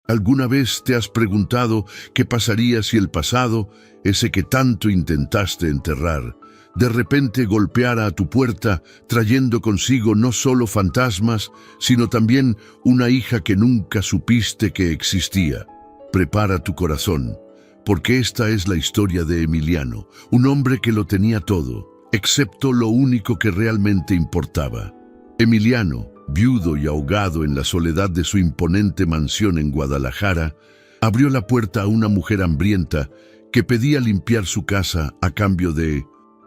¿Alguna vez te has preguntado qué pasaría si el pasado, ese que tanto intentaste enterrar, de repente golpeara a tu puerta, trayendo consigo no solo fantasmas, sino también una hija que nunca supiste que existía? Prepara tu corazón, porque esta es la historia de Emiliano, un hombre que lo tenía todo, excepto lo único que realmente importaba. Emiliano, viudo y ahogado en la soledad de su imponente mansión en Guadalajara, abrió la puerta a una mujer hambrienta que pedía limpiar su casa a cambio de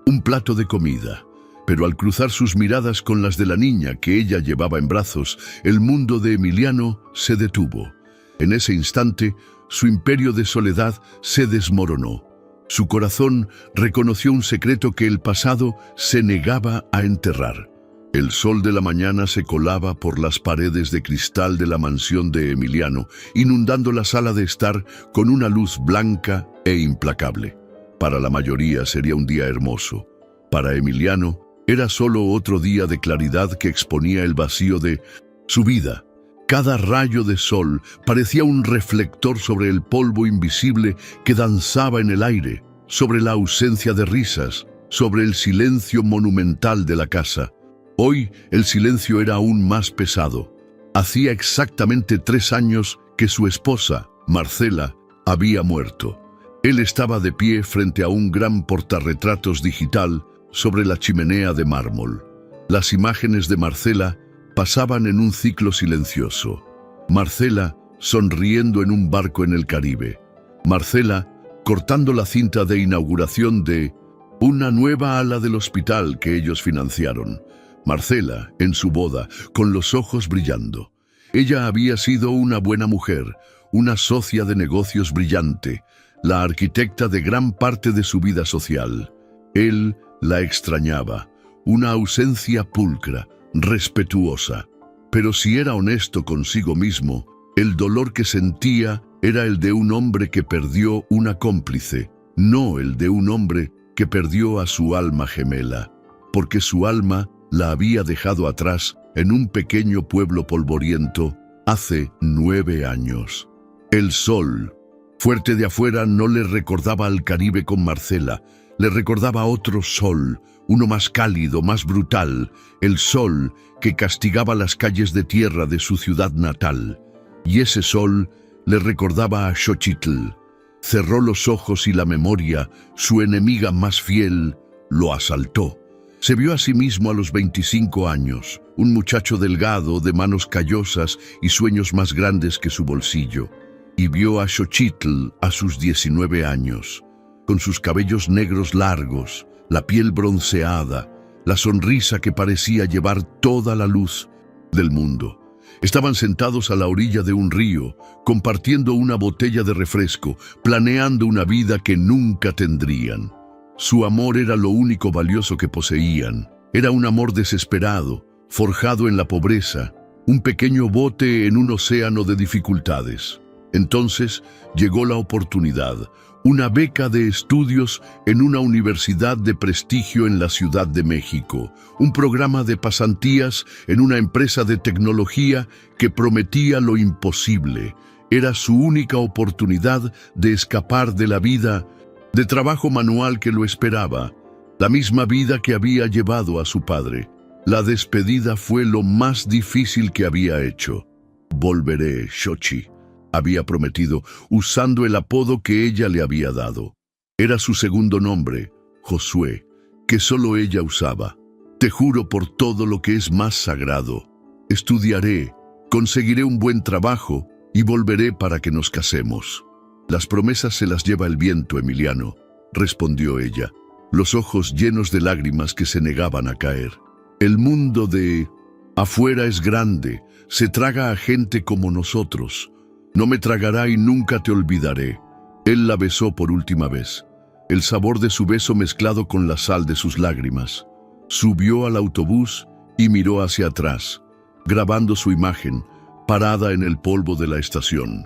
un plato de comida. Pero al cruzar sus miradas con las de la niña que ella llevaba en brazos, el mundo de Emiliano se detuvo. En ese instante, su imperio de soledad se desmoronó. Su corazón reconoció un secreto que el pasado se negaba a enterrar. El sol de la mañana se colaba por las paredes de cristal de la mansión de Emiliano, inundando la sala de estar con una luz blanca e implacable. Para la mayoría sería un día hermoso. Para Emiliano era solo otro día de claridad que exponía el vacío de su vida. Cada rayo de sol parecía un reflector sobre el polvo invisible que danzaba en el aire, sobre la ausencia de risas, sobre el silencio monumental de la casa. Hoy el silencio era aún más pesado. Hacía exactamente 3 años que su esposa, Marcela, había muerto. Él estaba de pie frente a un gran portarretratos digital sobre la chimenea de mármol. Las imágenes de Marcela pasaban en un ciclo silencioso. Marcela sonriendo en un barco en el Caribe. Marcela cortando la cinta de inauguración de una nueva ala del hospital que ellos financiaron. Marcela en su boda, con los ojos brillando. Ella había sido una buena mujer, una socia de negocios brillante, la arquitecta de gran parte de su vida social. Él la extrañaba, una ausencia pulcra, respetuosa. Pero si era honesto consigo mismo, el dolor que sentía era el de un hombre que perdió una cómplice, no el de un hombre que perdió a su alma gemela, porque su alma la había dejado atrás en un pequeño pueblo polvoriento hace 9 años. El sol, fuerte de afuera, no le recordaba al Caribe con Marcela, le recordaba otro sol, uno más cálido, más brutal, el sol que castigaba las calles de tierra de su ciudad natal. Y ese sol le recordaba a Xochitl. Cerró los ojos y la memoria, su enemiga más fiel, lo asaltó. Se vio a sí mismo a los 25 años, un muchacho delgado, de manos callosas y sueños más grandes que su bolsillo. Y vio a Xochitl a sus 19 años, con sus cabellos negros largos, la piel bronceada, la sonrisa que parecía llevar toda la luz del mundo. Estaban sentados a la orilla de un río, compartiendo una botella de refresco, planeando una vida que nunca tendrían. Su amor era lo único valioso que poseían. Era un amor desesperado, forjado en la pobreza, un pequeño bote en un océano de dificultades. Entonces llegó la oportunidad, una beca de estudios en una universidad de prestigio en la Ciudad de México, un programa de pasantías en una empresa de tecnología que prometía lo imposible. Era su única oportunidad de escapar de la vida de trabajo manual que lo esperaba, la misma vida que había llevado a su padre. La despedida fue lo más difícil que había hecho. Volveré, Xochi, había prometido, usando el apodo que ella le había dado. Era su segundo nombre, Josué, que solo ella usaba. Te juro por todo lo que es más sagrado. Estudiaré, conseguiré un buen trabajo y volveré para que nos casemos. Las promesas se las lleva el viento, Emiliano, respondió ella, los ojos llenos de lágrimas que se negaban a caer. El mundo de afuera es grande, se traga a gente como nosotros. No me tragará y nunca te olvidaré. Él la besó por última vez, el sabor de su beso mezclado con la sal de sus lágrimas. Subió al autobús y miró hacia atrás, grabando su imagen, parada en el polvo de la estación,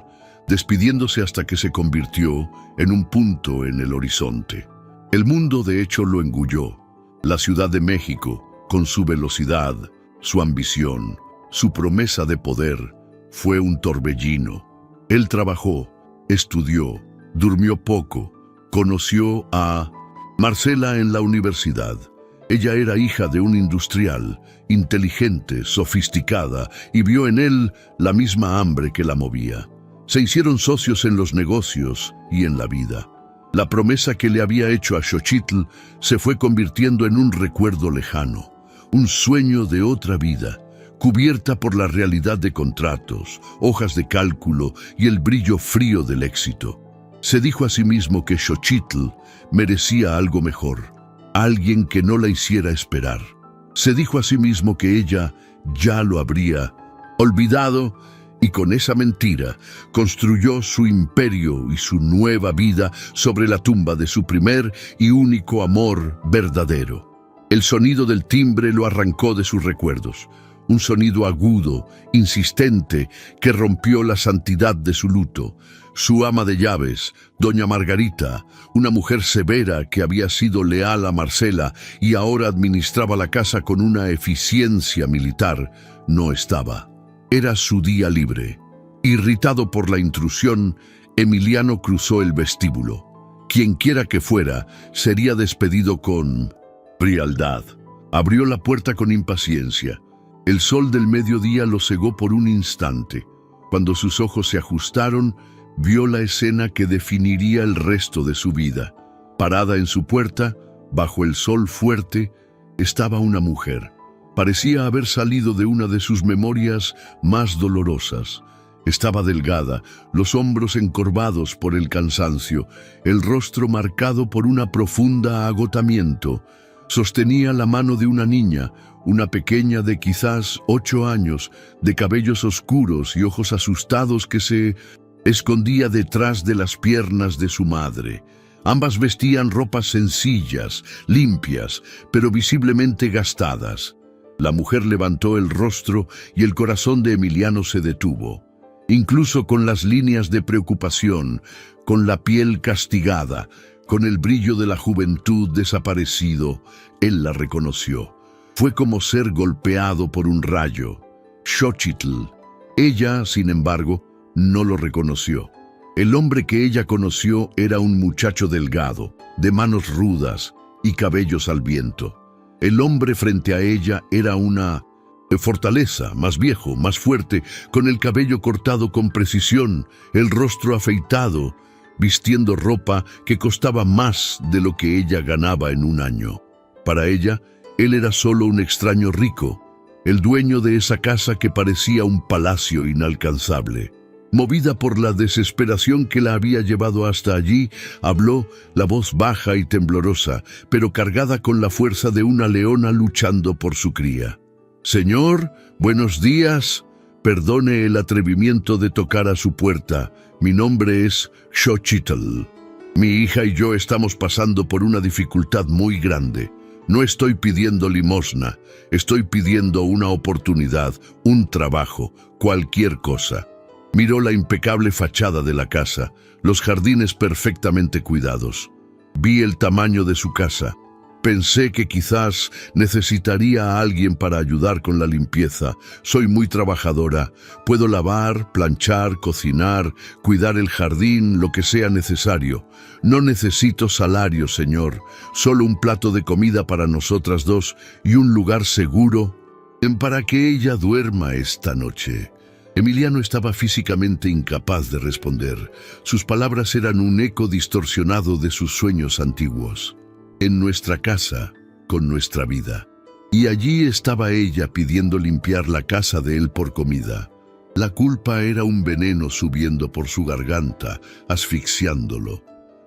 despidiéndose hasta que se convirtió en un punto en el horizonte. El mundo de hecho lo engulló. La Ciudad de México, con su velocidad, su ambición, su promesa de poder, fue un torbellino. Él trabajó, estudió, durmió poco, conoció a Marcela en la universidad. Ella era hija de un industrial, inteligente, sofisticada, y vio en él la misma hambre que la movía. Se hicieron socios en los negocios y en la vida. La promesa que le había hecho a Xochitl se fue convirtiendo en un recuerdo lejano, un sueño de otra vida, cubierta por la realidad de contratos, hojas de cálculo y el brillo frío del éxito. Se dijo a sí mismo que Xochitl merecía algo mejor, alguien que no la hiciera esperar. Se dijo a sí mismo que ella ya lo habría olvidado, y con esa mentira construyó su imperio y su nueva vida sobre la tumba de su primer y único amor verdadero. El sonido del timbre lo arrancó de sus recuerdos, un sonido agudo, insistente, que rompió la santidad de su luto. Su ama de llaves, doña Margarita, una mujer severa que había sido leal a Marcela y ahora administraba la casa con una eficiencia militar, no estaba. Era su día libre. Irritado por la intrusión, Emiliano cruzó el vestíbulo. Quienquiera que fuera, sería despedido con frialdad. Abrió la puerta con impaciencia. El sol del mediodía lo cegó por un instante. Cuando sus ojos se ajustaron, vio la escena que definiría el resto de su vida. Parada en su puerta, bajo el sol fuerte, estaba una mujer. Parecía haber salido de una de sus memorias más dolorosas. Estaba delgada, los hombros encorvados por el cansancio, el rostro marcado por una profunda agotamiento. Sostenía la mano de una niña, una pequeña de quizás 8 años, de cabellos oscuros y ojos asustados que se escondía detrás de las piernas de su madre. Ambas vestían ropas sencillas, limpias, pero visiblemente gastadas. La mujer levantó el rostro y el corazón de Emiliano se detuvo. Incluso con las líneas de preocupación, con la piel castigada, con el brillo de la juventud desaparecido, él la reconoció. Fue como ser golpeado por un rayo. Xochitl. Ella, sin embargo, no lo reconoció. El hombre que ella conoció era un muchacho delgado, de manos rudas y cabellos al viento. El hombre frente a ella era una fortaleza, más viejo, más fuerte, con el cabello cortado con precisión, el rostro afeitado, vistiendo ropa que costaba más de lo que ella ganaba en un año. Para ella, él era solo un extraño rico, el dueño de esa casa que parecía un palacio inalcanzable. Movida por la desesperación que la había llevado hasta allí, habló, la voz baja y temblorosa, pero cargada con la fuerza de una leona luchando por su cría. «Señor, buenos días. Perdone el atrevimiento de tocar a su puerta. Mi nombre es Xochitl. Mi hija y yo estamos pasando por una dificultad muy grande. No estoy pidiendo limosna, estoy pidiendo una oportunidad, un trabajo, cualquier cosa». Miró la impecable fachada de la casa, los jardines perfectamente cuidados. Vi el tamaño de su casa. Pensé que quizás necesitaría a alguien para ayudar con la limpieza. Soy muy trabajadora. Puedo lavar, planchar, cocinar, cuidar el jardín, lo que sea necesario. No necesito salario, señor. Solo un plato de comida para nosotras dos y un lugar seguro para que ella duerma esta noche. Emiliano estaba físicamente incapaz de responder. Sus palabras eran un eco distorsionado de sus sueños antiguos. En nuestra casa, con nuestra vida. Y allí estaba ella pidiendo limpiar la casa de él por comida. La culpa era un veneno subiendo por su garganta, asfixiándolo.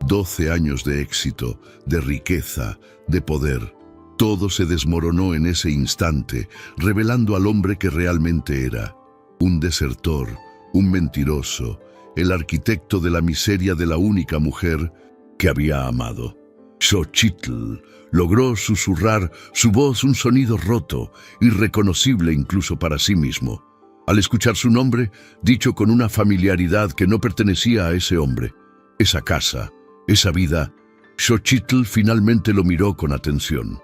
12 años de éxito, de riqueza, de poder. Todo se desmoronó en ese instante, revelando al hombre que realmente era. Un desertor, un mentiroso, el arquitecto de la miseria de la única mujer que había amado. Xochitl logró susurrar su voz un sonido roto, irreconocible incluso para sí mismo. Al escuchar su nombre, dicho con una familiaridad que no pertenecía a ese hombre, esa casa, esa vida, Xochitl finalmente lo miró con atención.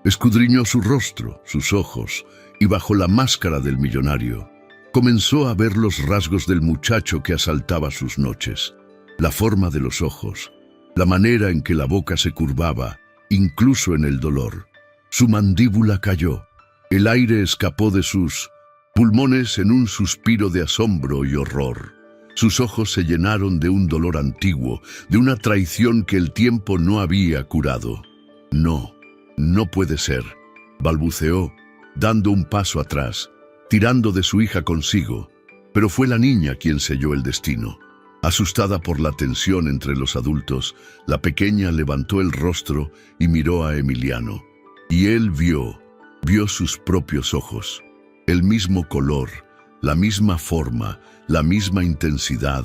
Escudriñó su rostro, sus ojos, y bajo la máscara del millonario, Comenzó a ver los rasgos del muchacho que asaltaba sus noches, la forma de los ojos, la manera en que la boca se curvaba, incluso en el dolor. Su mandíbula cayó, el aire escapó de sus pulmones en un suspiro de asombro y horror. Sus ojos se llenaron de un dolor antiguo, de una traición que el tiempo no había curado. No, no puede ser, balbuceó, dando un paso atrás, tirando de su hija consigo, pero fue la niña quien selló el destino. Asustada por la tensión entre los adultos, la pequeña levantó el rostro y miró a Emiliano. Y él vio sus propios ojos, el mismo color, la misma forma, la misma intensidad.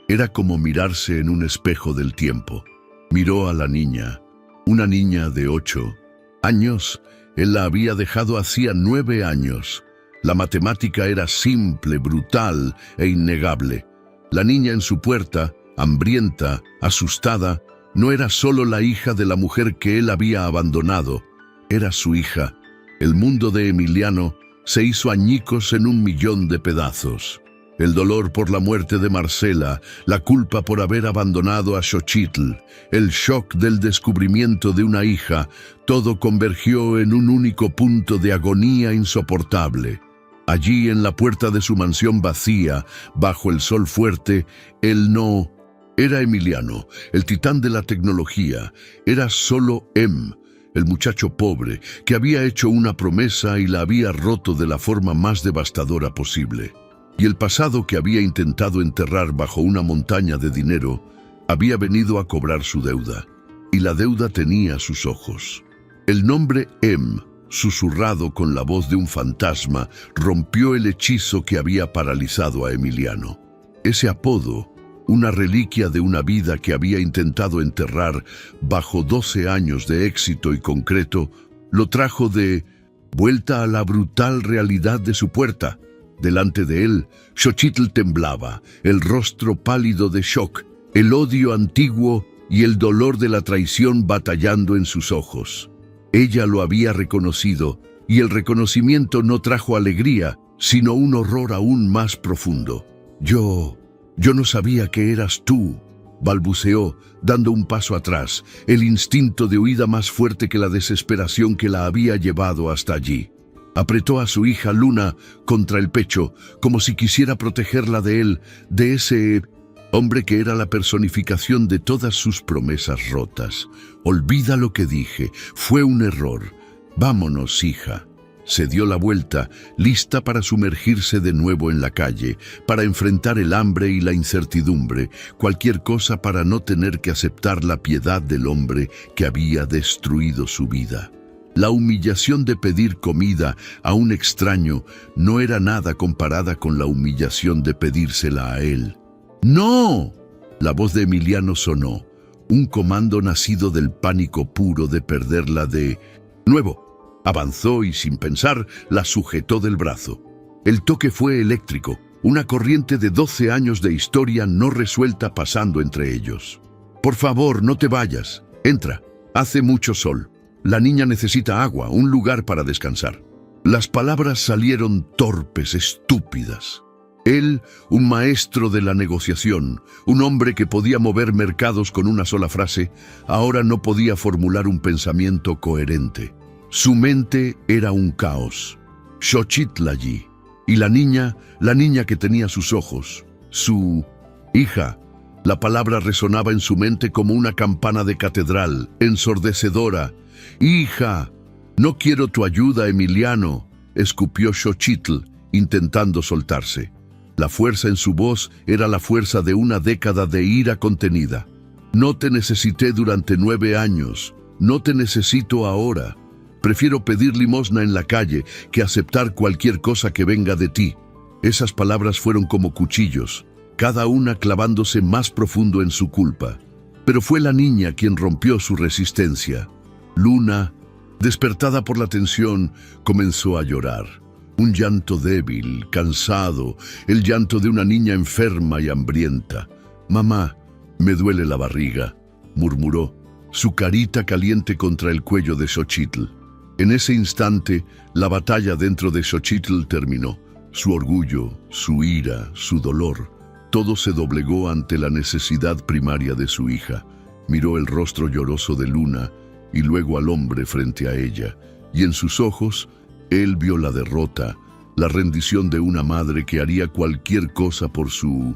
Era como mirarse en un espejo del tiempo. Miró a la niña, una niña de 8 años. Él la había dejado hacía 9 años. La matemática era simple, brutal e innegable. La niña en su puerta, hambrienta, asustada, no era solo la hija de la mujer que él había abandonado, era su hija. El mundo de Emiliano se hizo añicos en 1.000.000 de pedazos. El dolor por la muerte de Marcela, la culpa por haber abandonado a Xochitl, el shock del descubrimiento de una hija, todo convergió en un único punto de agonía insoportable. Allí, en la puerta de su mansión vacía, bajo el sol fuerte, él no era Emiliano, el titán de la tecnología, era solo el muchacho pobre, que había hecho una promesa y la había roto de la forma más devastadora posible. Y el pasado que había intentado enterrar bajo una montaña de dinero, había venido a cobrar su deuda, y la deuda tenía sus ojos. El nombre susurrado con la voz de un fantasma, rompió el hechizo que había paralizado a Emiliano. Ese apodo, una reliquia de una vida que había intentado enterrar bajo 12 años de éxito y concreto, lo trajo de vuelta a la brutal realidad de su puerta. Delante de él, Xochitl temblaba, el rostro pálido de shock, el odio antiguo y el dolor de la traición batallando en sus ojos. Ella lo había reconocido, y el reconocimiento no trajo alegría, sino un horror aún más profundo. Yo no sabía que eras tú, balbuceó, dando un paso atrás, el instinto de huida más fuerte que la desesperación que la había llevado hasta allí. Apretó a su hija Luna contra el pecho, como si quisiera protegerla de él, de ese hombre que era la personificación de todas sus promesas rotas. Olvida lo que dije, fue un error. Vámonos, hija. Se dio la vuelta, lista para sumergirse de nuevo en la calle, para enfrentar el hambre y la incertidumbre, cualquier cosa para no tener que aceptar la piedad del hombre que había destruido su vida. La humillación de pedir comida a un extraño no era nada comparada con la humillación de pedírsela a él. ¡No! La voz de Emiliano sonó, un comando nacido del pánico puro de perderla de nuevo. Avanzó y sin pensar la sujetó del brazo. El toque fue eléctrico, una corriente de 12 años de historia no resuelta pasando entre ellos. Por favor, no te vayas. Entra. Hace mucho sol. La niña necesita agua, un lugar para descansar. Las palabras salieron torpes, estúpidas. Él, un maestro de la negociación, un hombre que podía mover mercados con una sola frase, ahora no podía formular un pensamiento coherente. Su mente era un caos. Xochitl allí. Y la niña que tenía sus ojos. Su hija. La palabra resonaba en su mente como una campana de catedral, ensordecedora. «Hija, no quiero tu ayuda, Emiliano», escupió Xochitl, intentando soltarse. La fuerza en su voz era la fuerza de una década de ira contenida. «No te necesité durante 9 años. No te necesito ahora. Prefiero pedir limosna en la calle que aceptar cualquier cosa que venga de ti». Esas palabras fueron como cuchillos, cada una clavándose más profundo en su culpa. Pero fue la niña quien rompió su resistencia. Luna, despertada por la tensión, comenzó a llorar. Un llanto débil, cansado, el llanto de una niña enferma y hambrienta. «Mamá, me duele la barriga», murmuró, su carita caliente contra el cuello de Xochitl. En ese instante, la batalla dentro de Xochitl terminó. Su orgullo, su ira, su dolor, todo se doblegó ante la necesidad primaria de su hija. Miró el rostro lloroso de Luna y luego al hombre frente a ella, y en sus ojos él vio la derrota, la rendición de una madre que haría cualquier cosa por su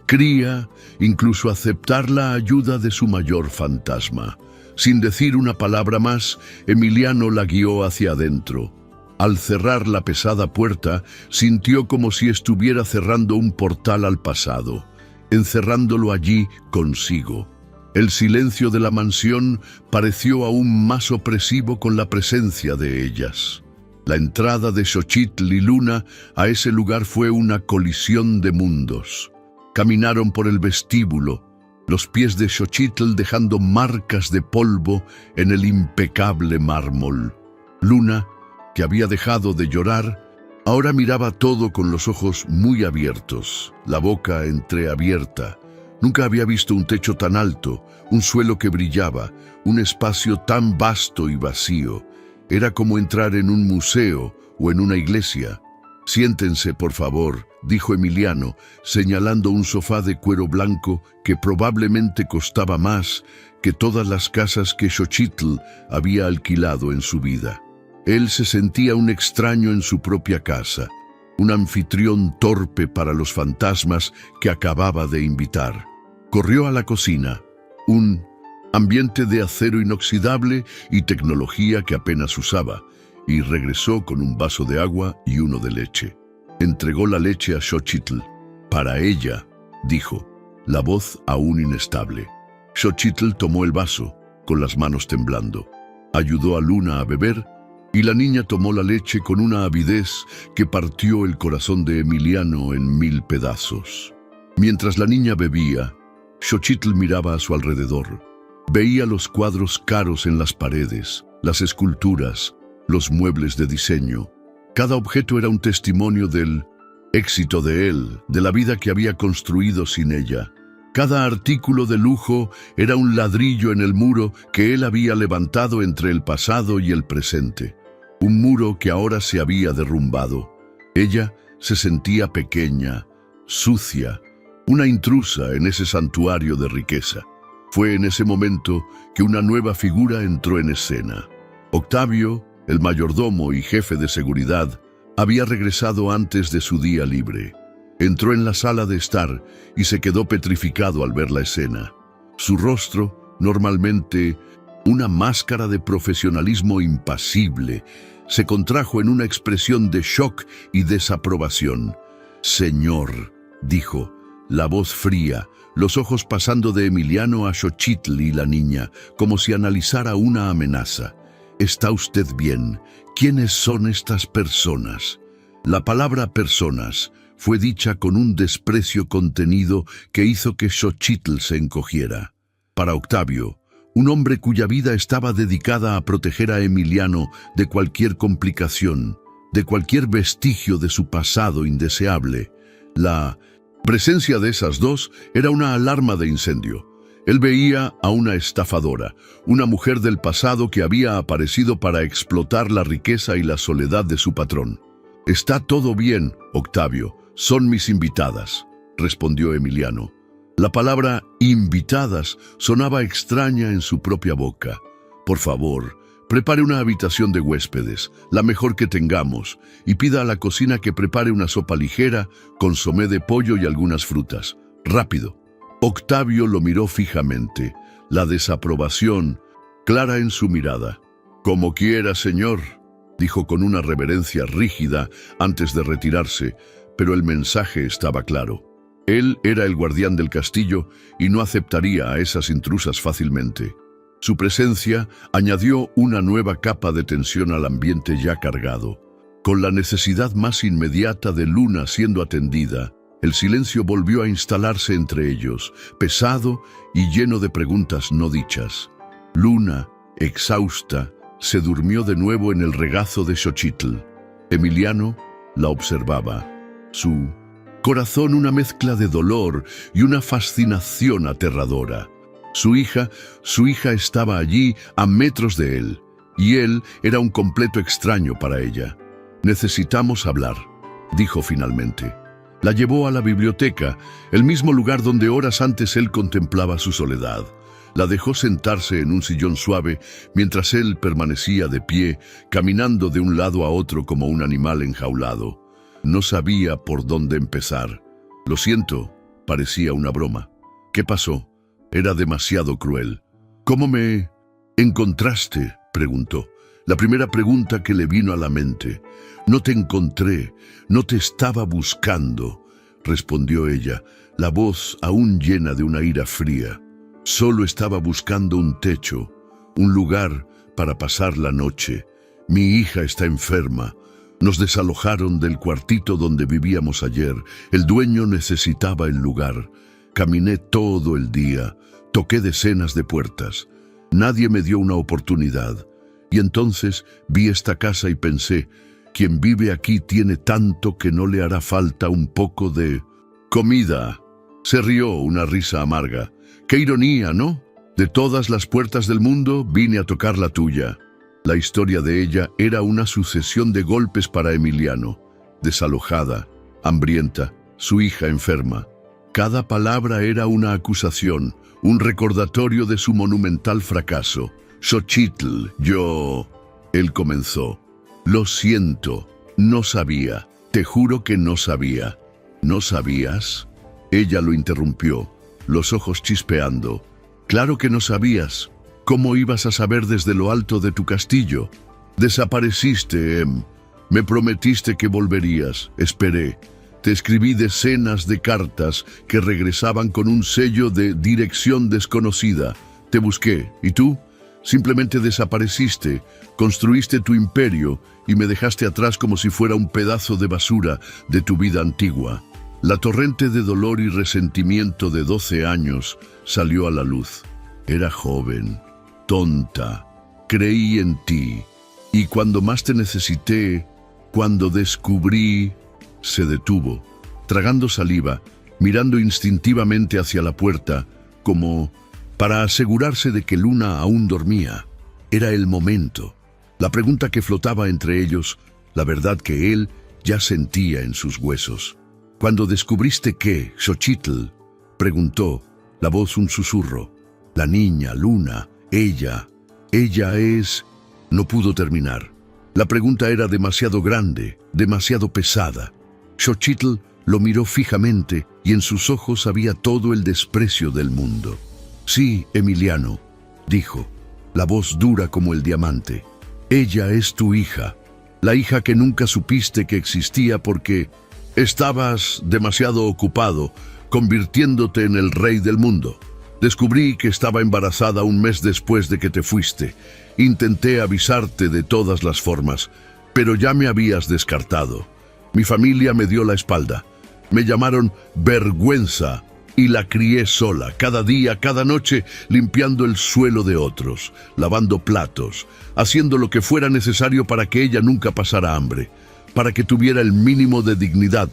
cría, incluso aceptar la ayuda de su mayor fantasma. Sin decir una palabra más, Emiliano la guió hacia adentro. Al cerrar la pesada puerta, sintió como si estuviera cerrando un portal al pasado, encerrándolo allí consigo. El silencio de la mansión pareció aún más opresivo con la presencia de ellas. La entrada de Xochitl y Luna a ese lugar fue una colisión de mundos. Caminaron por el vestíbulo, los pies de Xochitl dejando marcas de polvo en el impecable mármol. Luna, que había dejado de llorar, ahora miraba todo con los ojos muy abiertos, la boca entreabierta. Nunca había visto un techo tan alto, un suelo que brillaba, un espacio tan vasto y vacío. Era como entrar en un museo o en una iglesia. «Siéntense, por favor», dijo Emiliano, señalando un sofá de cuero blanco que probablemente costaba más que todas las casas que Xochitl había alquilado en su vida. Él se sentía un extraño en su propia casa, un anfitrión torpe para los fantasmas que acababa de invitar. Corrió a la cocina, un ambiente de acero inoxidable y tecnología que apenas usaba, y regresó con un vaso de agua y uno de leche. Entregó la leche a Xochitl. «Para ella», dijo, la voz aún inestable. Xochitl tomó el vaso, con las manos temblando. Ayudó a Luna a beber, y la niña tomó la leche con una avidez que partió el corazón de Emiliano en 1000 pedazos. Mientras la niña bebía, Xochitl miraba a su alrededor. Veía los cuadros caros en las paredes, las esculturas, los muebles de diseño. Cada objeto era un testimonio del éxito de él, de la vida que había construido sin ella. Cada artículo de lujo era un ladrillo en el muro que él había levantado entre el pasado y el presente. Un muro que ahora se había derrumbado. Ella se sentía pequeña, sucia, una intrusa en ese santuario de riqueza. Fue en ese momento que una nueva figura entró en escena. Octavio, el mayordomo y jefe de seguridad, había regresado antes de su día libre. Entró en la sala de estar y se quedó petrificado al ver la escena. Su rostro, normalmente una máscara de profesionalismo impasible, se contrajo en una expresión de shock y desaprobación. «Señor», dijo, la voz fría, los ojos pasando de Emiliano a Xochitl y la niña, como si analizara una amenaza. «¿Está usted bien? ¿Quiénes son estas personas?» La palabra personas fue dicha con un desprecio contenido que hizo que Xochitl se encogiera. Para Octavio, un hombre cuya vida estaba dedicada a proteger a Emiliano de cualquier complicación, de cualquier vestigio de su pasado indeseable, la presencia de esas dos era una alarma de incendio. Él veía a una estafadora, una mujer del pasado que había aparecido para explotar la riqueza y la soledad de su patrón. «Está todo bien, Octavio, son mis invitadas», respondió Emiliano. La palabra «invitadas» sonaba extraña en su propia boca. «Por favor, prepare una habitación de huéspedes, la mejor que tengamos, y pida a la cocina que prepare una sopa ligera, consomé de pollo y algunas frutas. Rápido». Octavio lo miró fijamente, la desaprobación clara en su mirada. «Como quiera, señor», dijo con una reverencia rígida antes de retirarse, pero el mensaje estaba claro. Él era el guardián del castillo y no aceptaría a esas intrusas fácilmente. Su presencia añadió una nueva capa de tensión al ambiente ya cargado. Con la necesidad más inmediata de Luna siendo atendida, el silencio volvió a instalarse entre ellos, pesado y lleno de preguntas no dichas. Luna, exhausta, se durmió de nuevo en el regazo de Xochitl. Emiliano la observaba. Su corazón una mezcla de dolor y una fascinación aterradora. Su hija estaba allí a metros de él, y él era un completo extraño para ella. «Necesitamos hablar», dijo finalmente. La llevó a la biblioteca, el mismo lugar donde horas antes él contemplaba su soledad. La dejó sentarse en un sillón suave mientras él permanecía de pie, caminando de un lado a otro como un animal enjaulado. No sabía por dónde empezar. Lo siento, parecía una broma. ¿Qué pasó? Era demasiado cruel. ¿Cómo me encontraste?, preguntó. La primera pregunta que le vino a la mente. No te encontré, no te estaba buscando, respondió ella, la voz aún llena de una ira fría. Solo estaba buscando un techo, un lugar para pasar la noche. Mi hija está enferma. Nos desalojaron del cuartito donde vivíamos ayer. El dueño necesitaba el lugar. Caminé todo el día, toqué decenas de puertas. Nadie me dio una oportunidad. Y entonces vi esta casa y pensé, quien vive aquí tiene tanto que no le hará falta un poco de comida. Se rió una risa amarga. ¡Qué ironía!, ¿no? De todas las puertas del mundo vine a tocar la tuya. La historia de ella era una sucesión de golpes para Emiliano. Desalojada, hambrienta, su hija enferma. Cada palabra era una acusación, un recordatorio de su monumental fracaso. Xochitl, él comenzó. Lo siento, no sabía, te juro que no sabía. ¿No sabías? Ella lo interrumpió, los ojos chispeando. Claro que no sabías. ¿Cómo ibas a saber desde lo alto de tu castillo? Desapareciste, Em. Me prometiste que volverías. Esperé. Te escribí decenas de cartas que regresaban con un sello de dirección desconocida. Te busqué. ¿Y tú? Simplemente desapareciste, construiste tu imperio y me dejaste atrás como si fuera un pedazo de basura de tu vida antigua. La torrente de dolor y resentimiento de 12 años salió a la luz. Era joven, tonta, creí en ti. Y cuando más te necesité, cuando descubrí, se detuvo, tragando saliva, mirando instintivamente hacia la puerta, como para asegurarse de que Luna aún dormía. Era el momento. La pregunta que flotaba entre ellos, la verdad que él ya sentía en sus huesos. «¿Cuando descubriste qué, Xochitl?», preguntó, la voz un susurro. «La niña, Luna, ella es...». No pudo terminar. La pregunta era demasiado grande, demasiado pesada. Xochitl lo miró fijamente y en sus ojos había todo el desprecio del mundo. «Sí, Emiliano», dijo, la voz dura como el diamante. «Ella es tu hija, la hija que nunca supiste que existía porque estabas demasiado ocupado convirtiéndote en el rey del mundo. Descubrí que estaba embarazada un mes después de que te fuiste. Intenté avisarte de todas las formas, pero ya me habías descartado. Mi familia me dio la espalda. Me llamaron vergüenza y la crié sola, cada día, cada noche, limpiando el suelo de otros, lavando platos, haciendo lo que fuera necesario para que ella nunca pasara hambre, para que tuviera el mínimo de dignidad,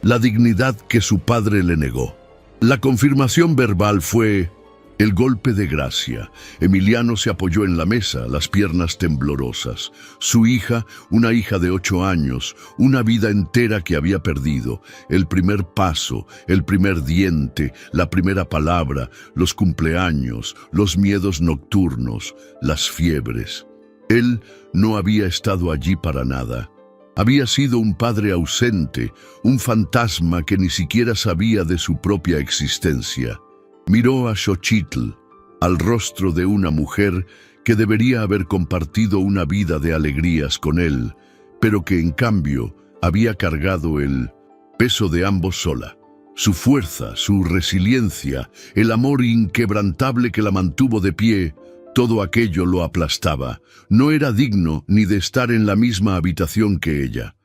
la dignidad que su padre le negó. La confirmación verbal fue el golpe de gracia. Emiliano se apoyó en la mesa, las piernas temblorosas. Su hija, una hija de 8 años, una vida entera que había perdido. El primer paso, el primer diente, la primera palabra, los cumpleaños, los miedos nocturnos, las fiebres. Él no había estado allí para nada. Había sido un padre ausente, un fantasma que ni siquiera sabía de su propia existencia. Miró a Xochitl, al rostro de una mujer que debería haber compartido una vida de alegrías con él, pero que en cambio había cargado el peso de ambos sola. Su fuerza, su resiliencia, el amor inquebrantable que la mantuvo de pie, todo aquello lo aplastaba. No era digno ni de estar en la misma habitación que ella.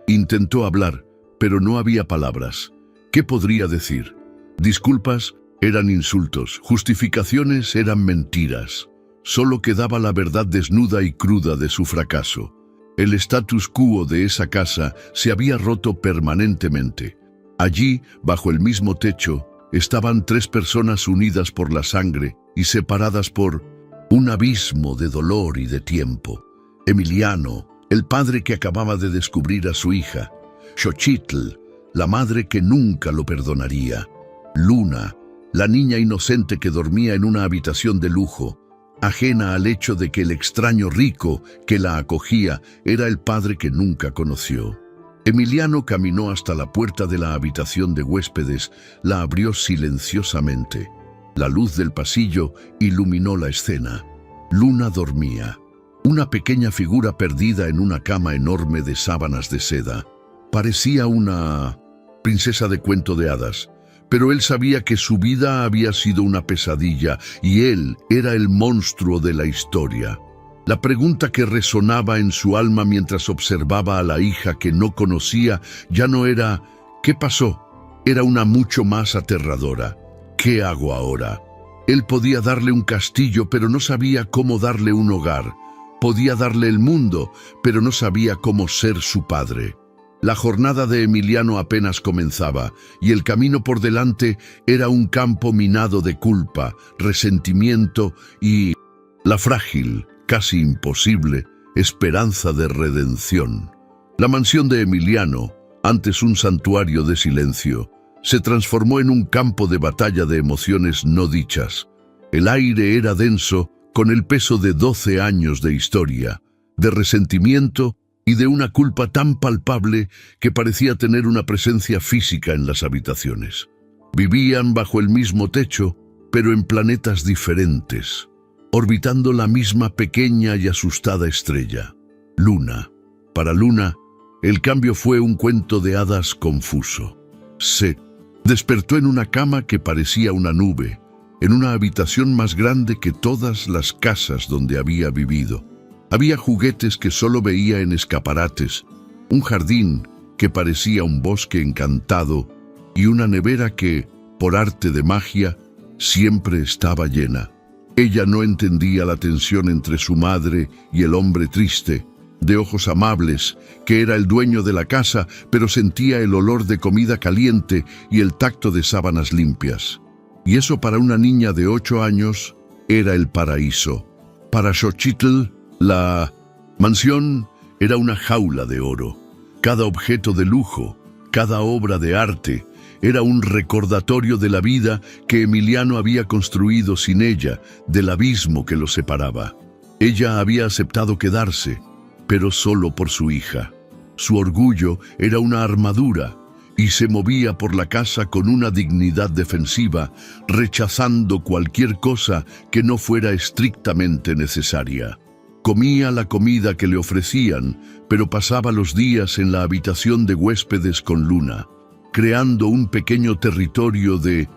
Intentó hablar, pero no había palabras. ¿Qué podría decir? Disculpas eran insultos, justificaciones eran mentiras. Solo quedaba la verdad desnuda y cruda de su fracaso. El status quo de esa casa se había roto permanentemente. Allí, bajo el mismo techo, estaban 3 personas unidas por la sangre y separadas por un abismo de dolor y de tiempo. Emiliano, el padre que acababa de descubrir a su hija, Xochitl, la madre que nunca lo perdonaría. Luna, la niña inocente que dormía en una habitación de lujo, ajena al hecho de que el extraño rico que la acogía era el padre que nunca conoció. Emiliano caminó hasta la puerta de la habitación de huéspedes, la abrió silenciosamente. La luz del pasillo iluminó la escena. Luna dormía, una pequeña figura perdida en una cama enorme de sábanas de seda. Parecía una princesa de cuento de hadas, pero él sabía que su vida había sido una pesadilla y él era el monstruo de la historia. La pregunta que resonaba en su alma mientras observaba a la hija que no conocía ya no era ¿qué pasó? Era una mucho más aterradora. ¿Qué hago ahora? Él podía darle un castillo, pero no sabía cómo darle un hogar. Podía darle el mundo, pero no sabía cómo ser su padre. La jornada de Emiliano apenas comenzaba, y el camino por delante era un campo minado de culpa, resentimiento y la frágil, casi imposible, esperanza de redención. La mansión de Emiliano, antes un santuario de silencio, se transformó en un campo de batalla de emociones no dichas. El aire era denso, con el peso de 12 años de historia, de resentimiento y de una culpa tan palpable que parecía tener una presencia física en las habitaciones. Vivían bajo el mismo techo, pero en planetas diferentes, orbitando la misma pequeña y asustada estrella, Luna. Para Luna, el cambio fue un cuento de hadas confuso. Se despertó en una cama que parecía una nube, en una habitación más grande que todas las casas donde había vivido. Había juguetes que solo veía en escaparates, un jardín que parecía un bosque encantado y una nevera que, por arte de magia, siempre estaba llena. Ella no entendía la tensión entre su madre y el hombre triste, de ojos amables, que era el dueño de la casa, pero sentía el olor de comida caliente y el tacto de sábanas limpias. Y eso para una niña de 8 años era el paraíso. Para Xochitl, la mansión era una jaula de oro. Cada objeto de lujo, cada obra de arte, era un recordatorio de la vida que Emiliano había construido sin ella, del abismo que los separaba. Ella había aceptado quedarse, pero solo por su hija. Su orgullo era una armadura y se movía por la casa con una dignidad defensiva, rechazando cualquier cosa que no fuera estrictamente necesaria. Comía la comida que le ofrecían, pero pasaba los días en la habitación de huéspedes con Luna, creando un pequeño territorio de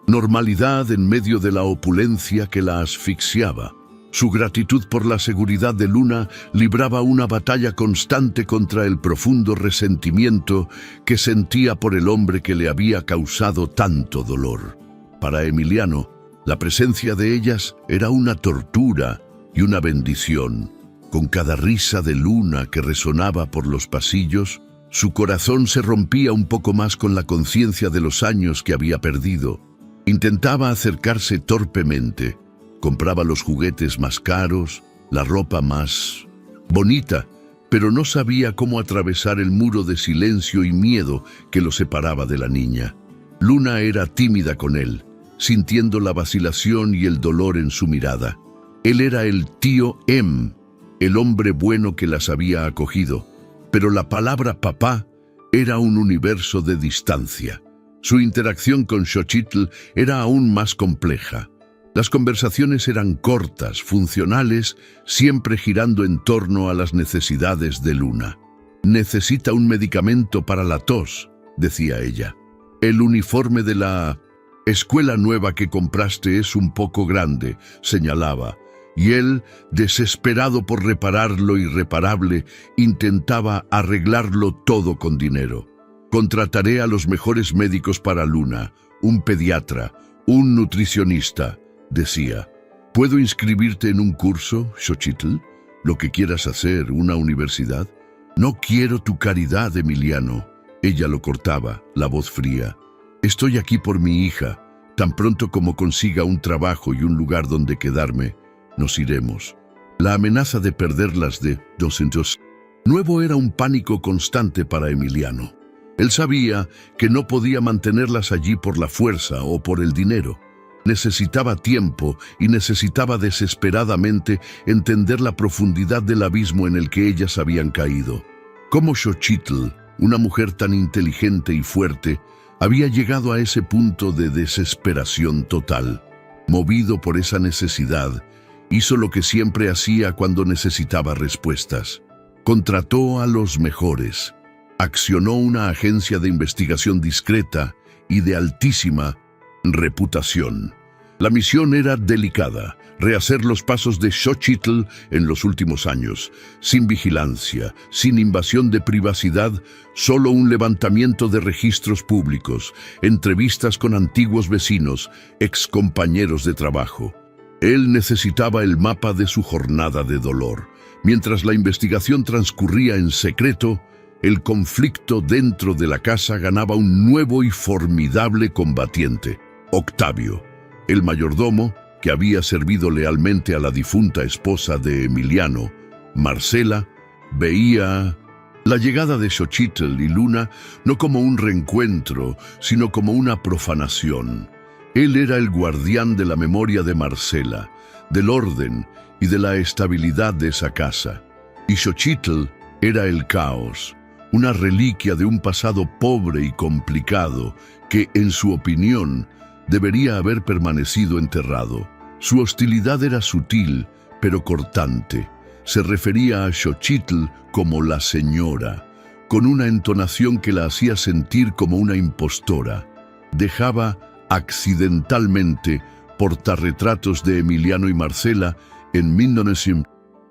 normalidad en medio de la opulencia que la asfixiaba. Su gratitud por la seguridad de Luna libraba una batalla constante contra el profundo resentimiento que sentía por el hombre que le había causado tanto dolor. Para Emiliano, la presencia de ellas era una tortura y una bendición. Con cada risa de Luna que resonaba por los pasillos, su corazón se rompía un poco más con la conciencia de los años que había perdido. Intentaba acercarse torpemente. Compraba los juguetes más caros, la ropa más bonita, pero no sabía cómo atravesar el muro de silencio y miedo que lo separaba de la niña. Luna era tímida con él, sintiendo la vacilación y el dolor en su mirada. Él era el tío M, el hombre bueno que las había acogido, pero la palabra papá era un universo de distancia. Su interacción con Xochitl era aún más compleja. Las conversaciones eran cortas, funcionales, siempre girando en torno a las necesidades de Luna. «Necesita un medicamento para la tos», decía ella. «El uniforme de la escuela nueva que compraste es un poco grande», señalaba, y él, desesperado por reparar lo irreparable, intentaba arreglarlo todo con dinero. «Contrataré a los mejores médicos para Luna, un pediatra, un nutricionista», decía. «¿Puedo inscribirte en un curso, Xochitl? Lo que quieras hacer, una universidad». «No quiero tu caridad, Emiliano». Ella lo cortaba, la voz fría. «Estoy aquí por mi hija. Tan pronto como consiga un trabajo y un lugar donde quedarme, nos iremos». La amenaza de perderlas de 200 Nuevo era un pánico constante para Emiliano. Él sabía que no podía mantenerlas allí por la fuerza o por el dinero. Necesitaba tiempo y necesitaba desesperadamente entender la profundidad del abismo en el que ellas habían caído. Cómo Xochitl, una mujer tan inteligente y fuerte, había llegado a ese punto de desesperación total. Movido por esa necesidad, hizo lo que siempre hacía cuando necesitaba respuestas. Contrató a los mejores. Accionó una agencia de investigación discreta y de altísima reputación. La misión era delicada: rehacer los pasos de Xochitl en los últimos años, sin vigilancia, sin invasión de privacidad, solo un levantamiento de registros públicos, entrevistas con antiguos vecinos, excompañeros de trabajo. Él necesitaba el mapa de su jornada de dolor. Mientras la investigación transcurría en secreto, el conflicto dentro de la casa ganaba un nuevo y formidable combatiente: Octavio, el mayordomo que había servido lealmente a la difunta esposa de Emiliano, Marcela. Veía la llegada de Xochitl y Luna no como un reencuentro, sino como una profanación. Él era el guardián de la memoria de Marcela, del orden y de la estabilidad de esa casa. Y Xochitl era el caos, una reliquia de un pasado pobre y complicado que, en su opinión, debería haber permanecido enterrado. Su hostilidad era sutil, pero cortante. Se refería a Xochitl como la señora, con una entonación que la hacía sentir como una impostora. Dejaba accidentalmente portarretratos de Emiliano y Marcela en 1900,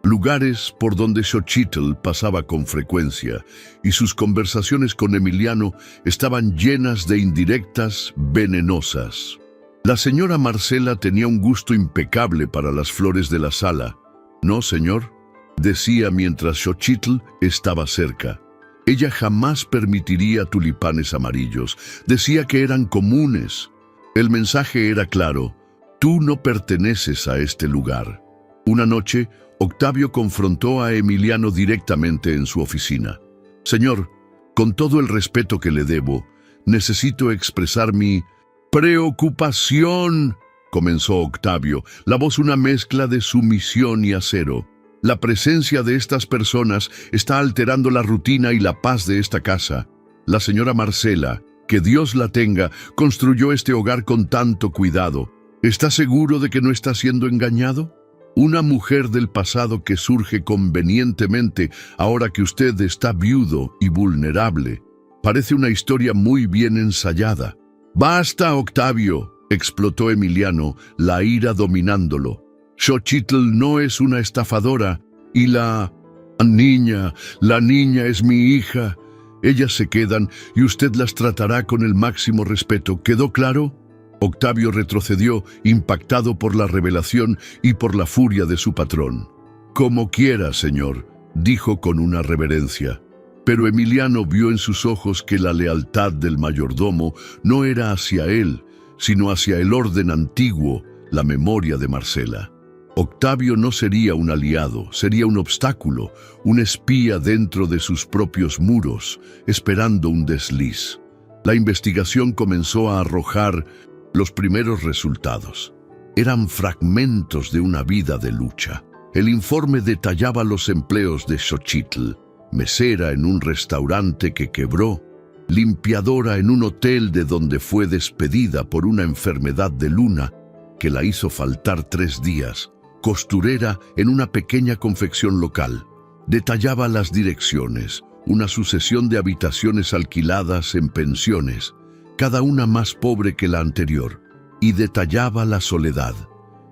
lugares por donde Xochitl pasaba con frecuencia, y sus conversaciones con Emiliano estaban llenas de indirectas venenosas. La señora Marcela tenía un gusto impecable para las flores de la sala. «No, señor», decía mientras Xochitl estaba cerca. Ella jamás permitiría tulipanes amarillos. Decía que eran comunes. El mensaje era claro: tú no perteneces a este lugar. Una noche, Octavio confrontó a Emiliano directamente en su oficina. «Señor, con todo el respeto que le debo, necesito expresar mi preocupación», comenzó Octavio, la voz una mezcla de sumisión y acero. «La presencia de estas personas está alterando la rutina y la paz de esta casa. La señora Marcela, que Dios la tenga, construyó este hogar con tanto cuidado. ¿Está seguro de que no está siendo engañado? Una mujer del pasado que surge convenientemente ahora que usted está viudo y vulnerable. Parece una historia muy bien ensayada». «¡Basta, Octavio!», explotó Emiliano, la ira dominándolo. «Xochitl no es una estafadora, y la niña es mi hija. Ellas se quedan y usted las tratará con el máximo respeto. ¿Quedó claro?». Octavio retrocedió, impactado por la revelación y por la furia de su patrón. «Como quiera, señor», dijo con una reverencia. Pero Emiliano vio en sus ojos que la lealtad del mayordomo no era hacia él, sino hacia el orden antiguo, la memoria de Marcela. Octavio no sería un aliado, sería un obstáculo, un espía dentro de sus propios muros, esperando un desliz. La investigación comenzó a arrojar los primeros resultados. Eran fragmentos de una vida de lucha. El informe detallaba los empleos de Xochitl: mesera en un restaurante que quebró, limpiadora en un hotel de donde fue despedida por una enfermedad de Luna que la hizo faltar 3 días, costurera en una pequeña confección local. Detallaba las direcciones, una sucesión de habitaciones alquiladas en pensiones, cada una más pobre que la anterior, y detallaba la soledad.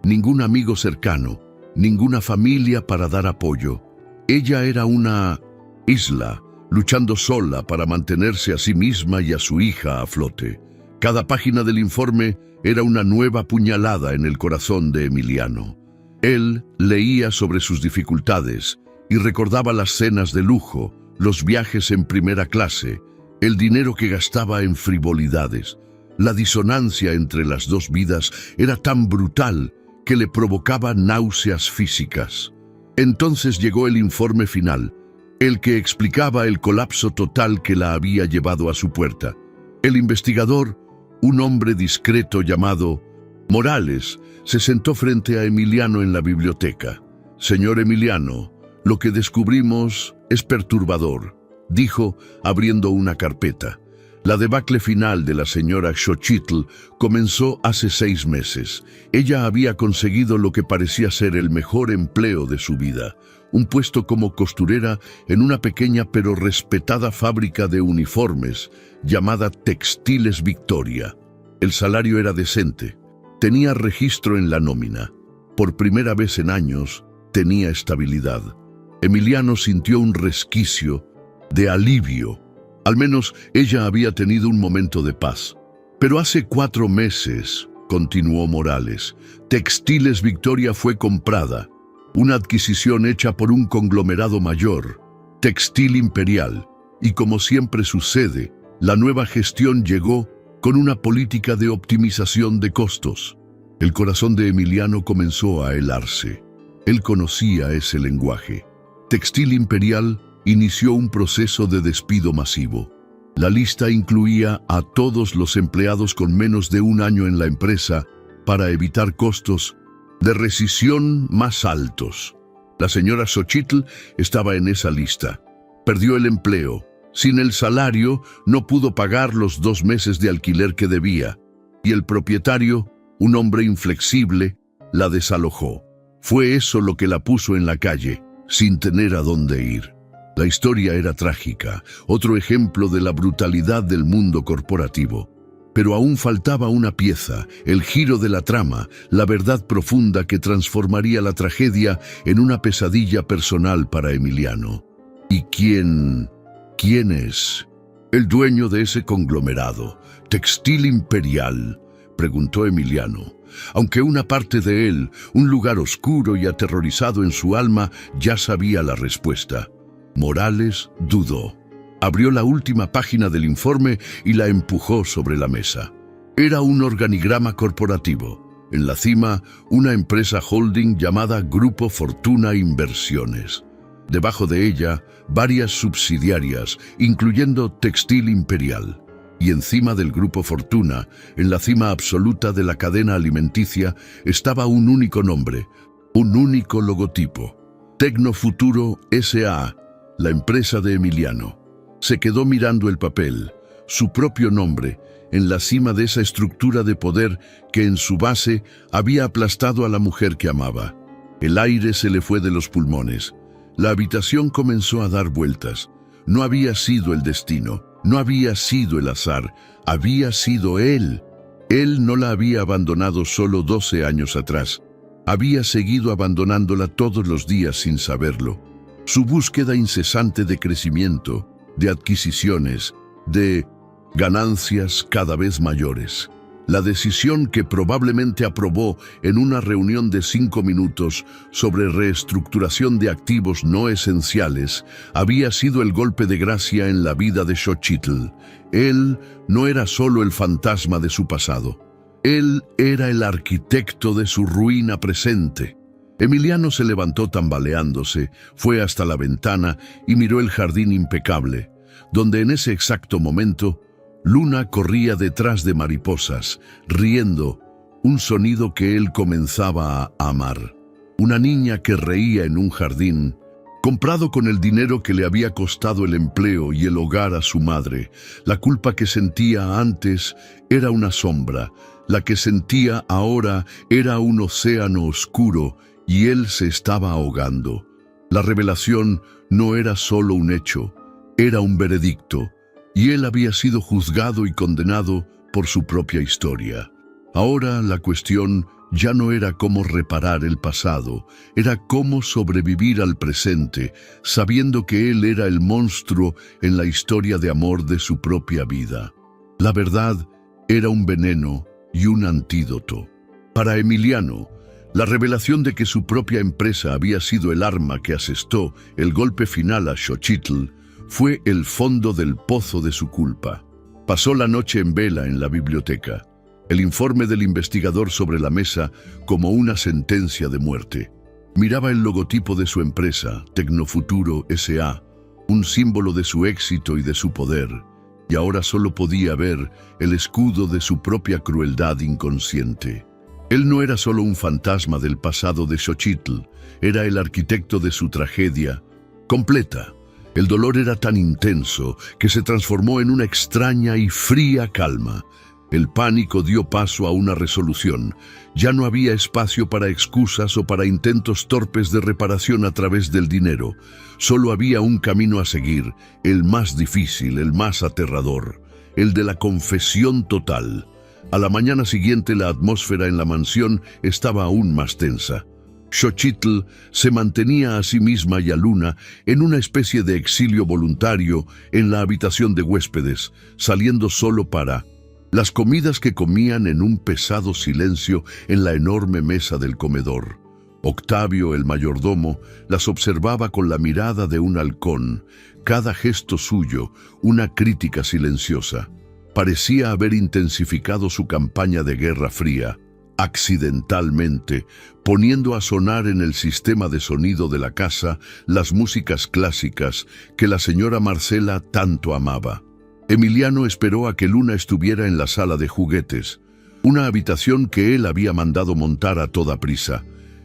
Ningún amigo cercano, ninguna familia para dar apoyo. Ella era una isla, luchando sola para mantenerse a sí misma y a su hija a flote. Cada página del informe era una nueva puñalada en el corazón de Emiliano. Él leía sobre sus dificultades y recordaba las cenas de lujo, los viajes en primera clase, el dinero que gastaba en frivolidades. La disonancia entre las dos vidas era tan brutal que le provocaba náuseas físicas. Entonces llegó el informe final, el que explicaba el colapso total que la había llevado a su puerta. El investigador, un hombre discreto llamado Morales, se sentó frente a Emiliano en la biblioteca. «Señor Emiliano, lo que descubrimos es perturbador», dijo, abriendo una carpeta. La debacle final de la señora Xochitl comenzó hace 6 meses. Ella había conseguido lo que parecía ser el mejor empleo de su vida, un puesto como costurera en una pequeña pero respetada fábrica de uniformes llamada Textiles Victoria. El salario era decente, tenía registro en la nómina. Por primera vez en años, tenía estabilidad. Emiliano sintió un resquicio de alivio. Al menos ella había tenido un momento de paz. Pero hace 4 meses, continuó Morales, Textiles Victoria fue comprada. Una adquisición hecha por un conglomerado mayor, Textil Imperial. Y como siempre sucede, la nueva gestión llegó con una política de optimización de costos. El corazón de Emiliano comenzó a helarse. Él conocía ese lenguaje. Textil Imperial inició un proceso de despido masivo. La lista incluía a todos los empleados con menos de 1 año en la empresa para evitar costos de rescisión más altos. La señora Xochitl estaba en esa lista. Perdió el empleo. Sin el salario, no pudo pagar los 2 meses de alquiler que debía. Y el propietario, un hombre inflexible, la desalojó. Fue eso lo que la puso en la calle, sin tener a dónde ir. La historia era trágica, otro ejemplo de la brutalidad del mundo corporativo. Pero aún faltaba una pieza, el giro de la trama, la verdad profunda que transformaría la tragedia en una pesadilla personal para Emiliano. ¿Y quién es? ¿El dueño de ese conglomerado, Textil Imperial?, preguntó Emiliano. Aunque una parte de él, un lugar oscuro y aterrorizado en su alma, ya sabía la respuesta. Morales dudó. Abrió la última página del informe y la empujó sobre la mesa. Era un organigrama corporativo. En la cima, una empresa holding llamada Grupo Fortuna Inversiones. Debajo de ella, varias subsidiarias, incluyendo Textil Imperial. Y encima del Grupo Fortuna, en la cima absoluta de la cadena alimenticia, estaba un único nombre, un único logotipo. Tecnofuturo S.A., la empresa de Emiliano. Se quedó mirando el papel, su propio nombre, en la cima de esa estructura de poder que en su base había aplastado a la mujer que amaba. El aire se le fue de los pulmones. La habitación comenzó a dar vueltas. No había sido el destino, no había sido el azar, había sido él. Él no la había abandonado solo 12 años atrás. Había seguido abandonándola todos los días sin saberlo. Su búsqueda incesante de crecimiento, de adquisiciones, de ganancias cada vez mayores. La decisión que probablemente aprobó en una reunión de 5 minutos sobre reestructuración de activos no esenciales había sido el golpe de gracia en la vida de Xochitl. Él no era solo el fantasma de su pasado. Él era el arquitecto de su ruina presente. Emiliano se levantó tambaleándose, fue hasta la ventana y miró el jardín impecable, donde en ese exacto momento Luna corría detrás de mariposas, riendo, un sonido que él comenzaba a amar. Una niña que reía en un jardín, comprado con el dinero que le había costado el empleo y el hogar a su madre. La culpa que sentía antes era una sombra, la que sentía ahora era un océano oscuro y él se estaba ahogando. La revelación no era solo un hecho, era un veredicto. Y él había sido juzgado y condenado por su propia historia. Ahora la cuestión ya no era cómo reparar el pasado, era cómo sobrevivir al presente, sabiendo que él era el monstruo en la historia de amor de su propia vida. La verdad era un veneno y un antídoto. Para Emiliano, la revelación de que su propia empresa había sido el arma que asestó el golpe final a Xochitl fue el fondo del pozo de su culpa. Pasó la noche en vela en la biblioteca, el informe del investigador sobre la mesa como una sentencia de muerte. Miraba el logotipo de su empresa, Tecnofuturo S.A., un símbolo de su éxito y de su poder, y ahora solo podía ver el escudo de su propia crueldad inconsciente. Él no era solo un fantasma del pasado de Xochitl, era el arquitecto de su tragedia completa. El dolor era tan intenso que se transformó en una extraña y fría calma. El pánico dio paso a una resolución. Ya no había espacio para excusas o para intentos torpes de reparación a través del dinero. Solo había un camino a seguir, el más difícil, el más aterrador, el de la confesión total. A la mañana siguiente la atmósfera en la mansión estaba aún más tensa. Xochitl se mantenía a sí misma y a Luna en una especie de exilio voluntario en la habitación de huéspedes, saliendo solo para las comidas que comían en un pesado silencio en la enorme mesa del comedor. Octavio, el mayordomo, las observaba con la mirada de un halcón, cada gesto suyo una crítica silenciosa. Parecía haber intensificado su campaña de Guerra Fría, accidentalmente, poniendo a sonar en el sistema de sonido de la casa las músicas clásicas que la señora Marcela tanto amaba. Emiliano esperó a que Luna estuviera en la sala de juguetes, una habitación que él había mandado montar a toda prisa,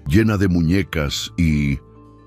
llena de muñecas y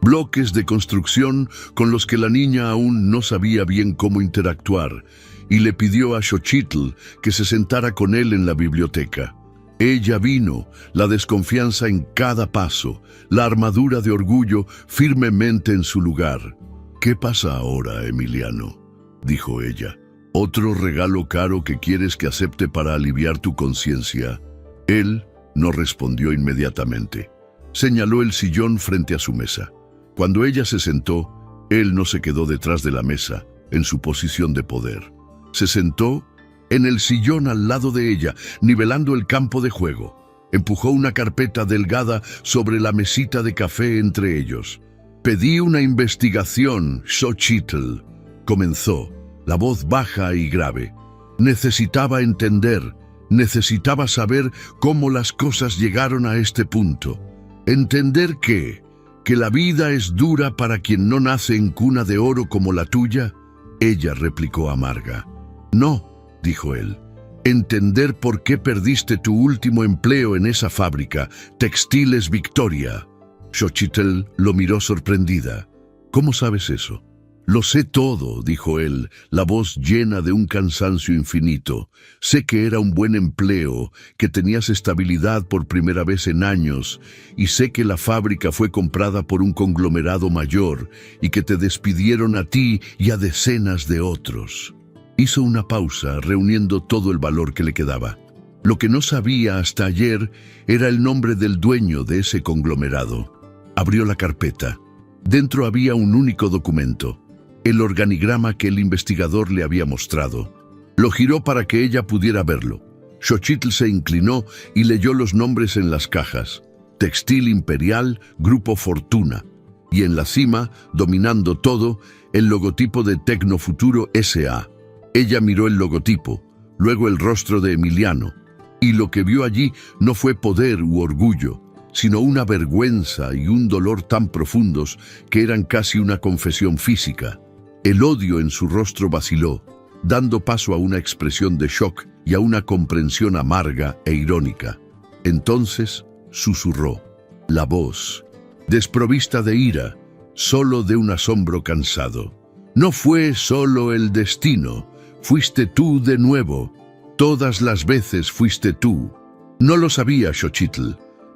bloques de construcción con los que la niña aún no sabía bien cómo interactuar, y le pidió a Xochitl que se sentara con él en la biblioteca. Ella vino, la desconfianza en cada paso, la armadura de orgullo firmemente en su lugar. «¿Qué pasa ahora, Emiliano?», dijo ella. «¿Otro regalo caro que quieres que acepte para aliviar tu conciencia?». Él no respondió inmediatamente. Señaló el sillón frente a su mesa. Cuando ella se sentó, él no se quedó detrás de la mesa, en su posición de poder. Se sentó en el sillón al lado de ella, nivelando el campo de juego. Empujó una carpeta delgada sobre la mesita de café entre ellos. «Pedí una investigación, Xochitl», comenzó, la voz baja y grave. «Necesitaba entender, necesitaba saber cómo las cosas llegaron a este punto. Entender que la vida es dura para quien no nace en cuna de oro como la tuya». Ella replicó amarga. «No», dijo él, «entender por qué perdiste tu último empleo en esa fábrica, Textiles Victoria». Xochitl lo miró sorprendida. «¿Cómo sabes eso?». «Lo sé todo», dijo él, la voz llena de un cansancio infinito. «Sé que era un buen empleo, que tenías estabilidad por primera vez en años, y sé que la fábrica fue comprada por un conglomerado mayor, y que te despidieron a ti y a decenas de otros». Hizo una pausa, reuniendo todo el valor que le quedaba. Lo que no sabía hasta ayer era el nombre del dueño de ese conglomerado. Abrió la carpeta. Dentro había un único documento, el organigrama que el investigador le había mostrado. Lo giró para que ella pudiera verlo. Xochitl se inclinó y leyó los nombres en las cajas. Textil Imperial, Grupo Fortuna. Y en la cima, dominando todo, el logotipo de Tecnofuturo S.A. Ella miró el logotipo, luego el rostro de Emiliano, y lo que vio allí no fue poder u orgullo, sino una vergüenza y un dolor tan profundos que eran casi una confesión física. El odio en su rostro vaciló, dando paso a una expresión de shock y a una comprensión amarga e irónica. Entonces susurró, la voz, desprovista de ira, solo de un asombro cansado. «No fue solo el destino, fuiste tú de nuevo. Todas las veces fuiste tú». «No lo sabía, Xochitl.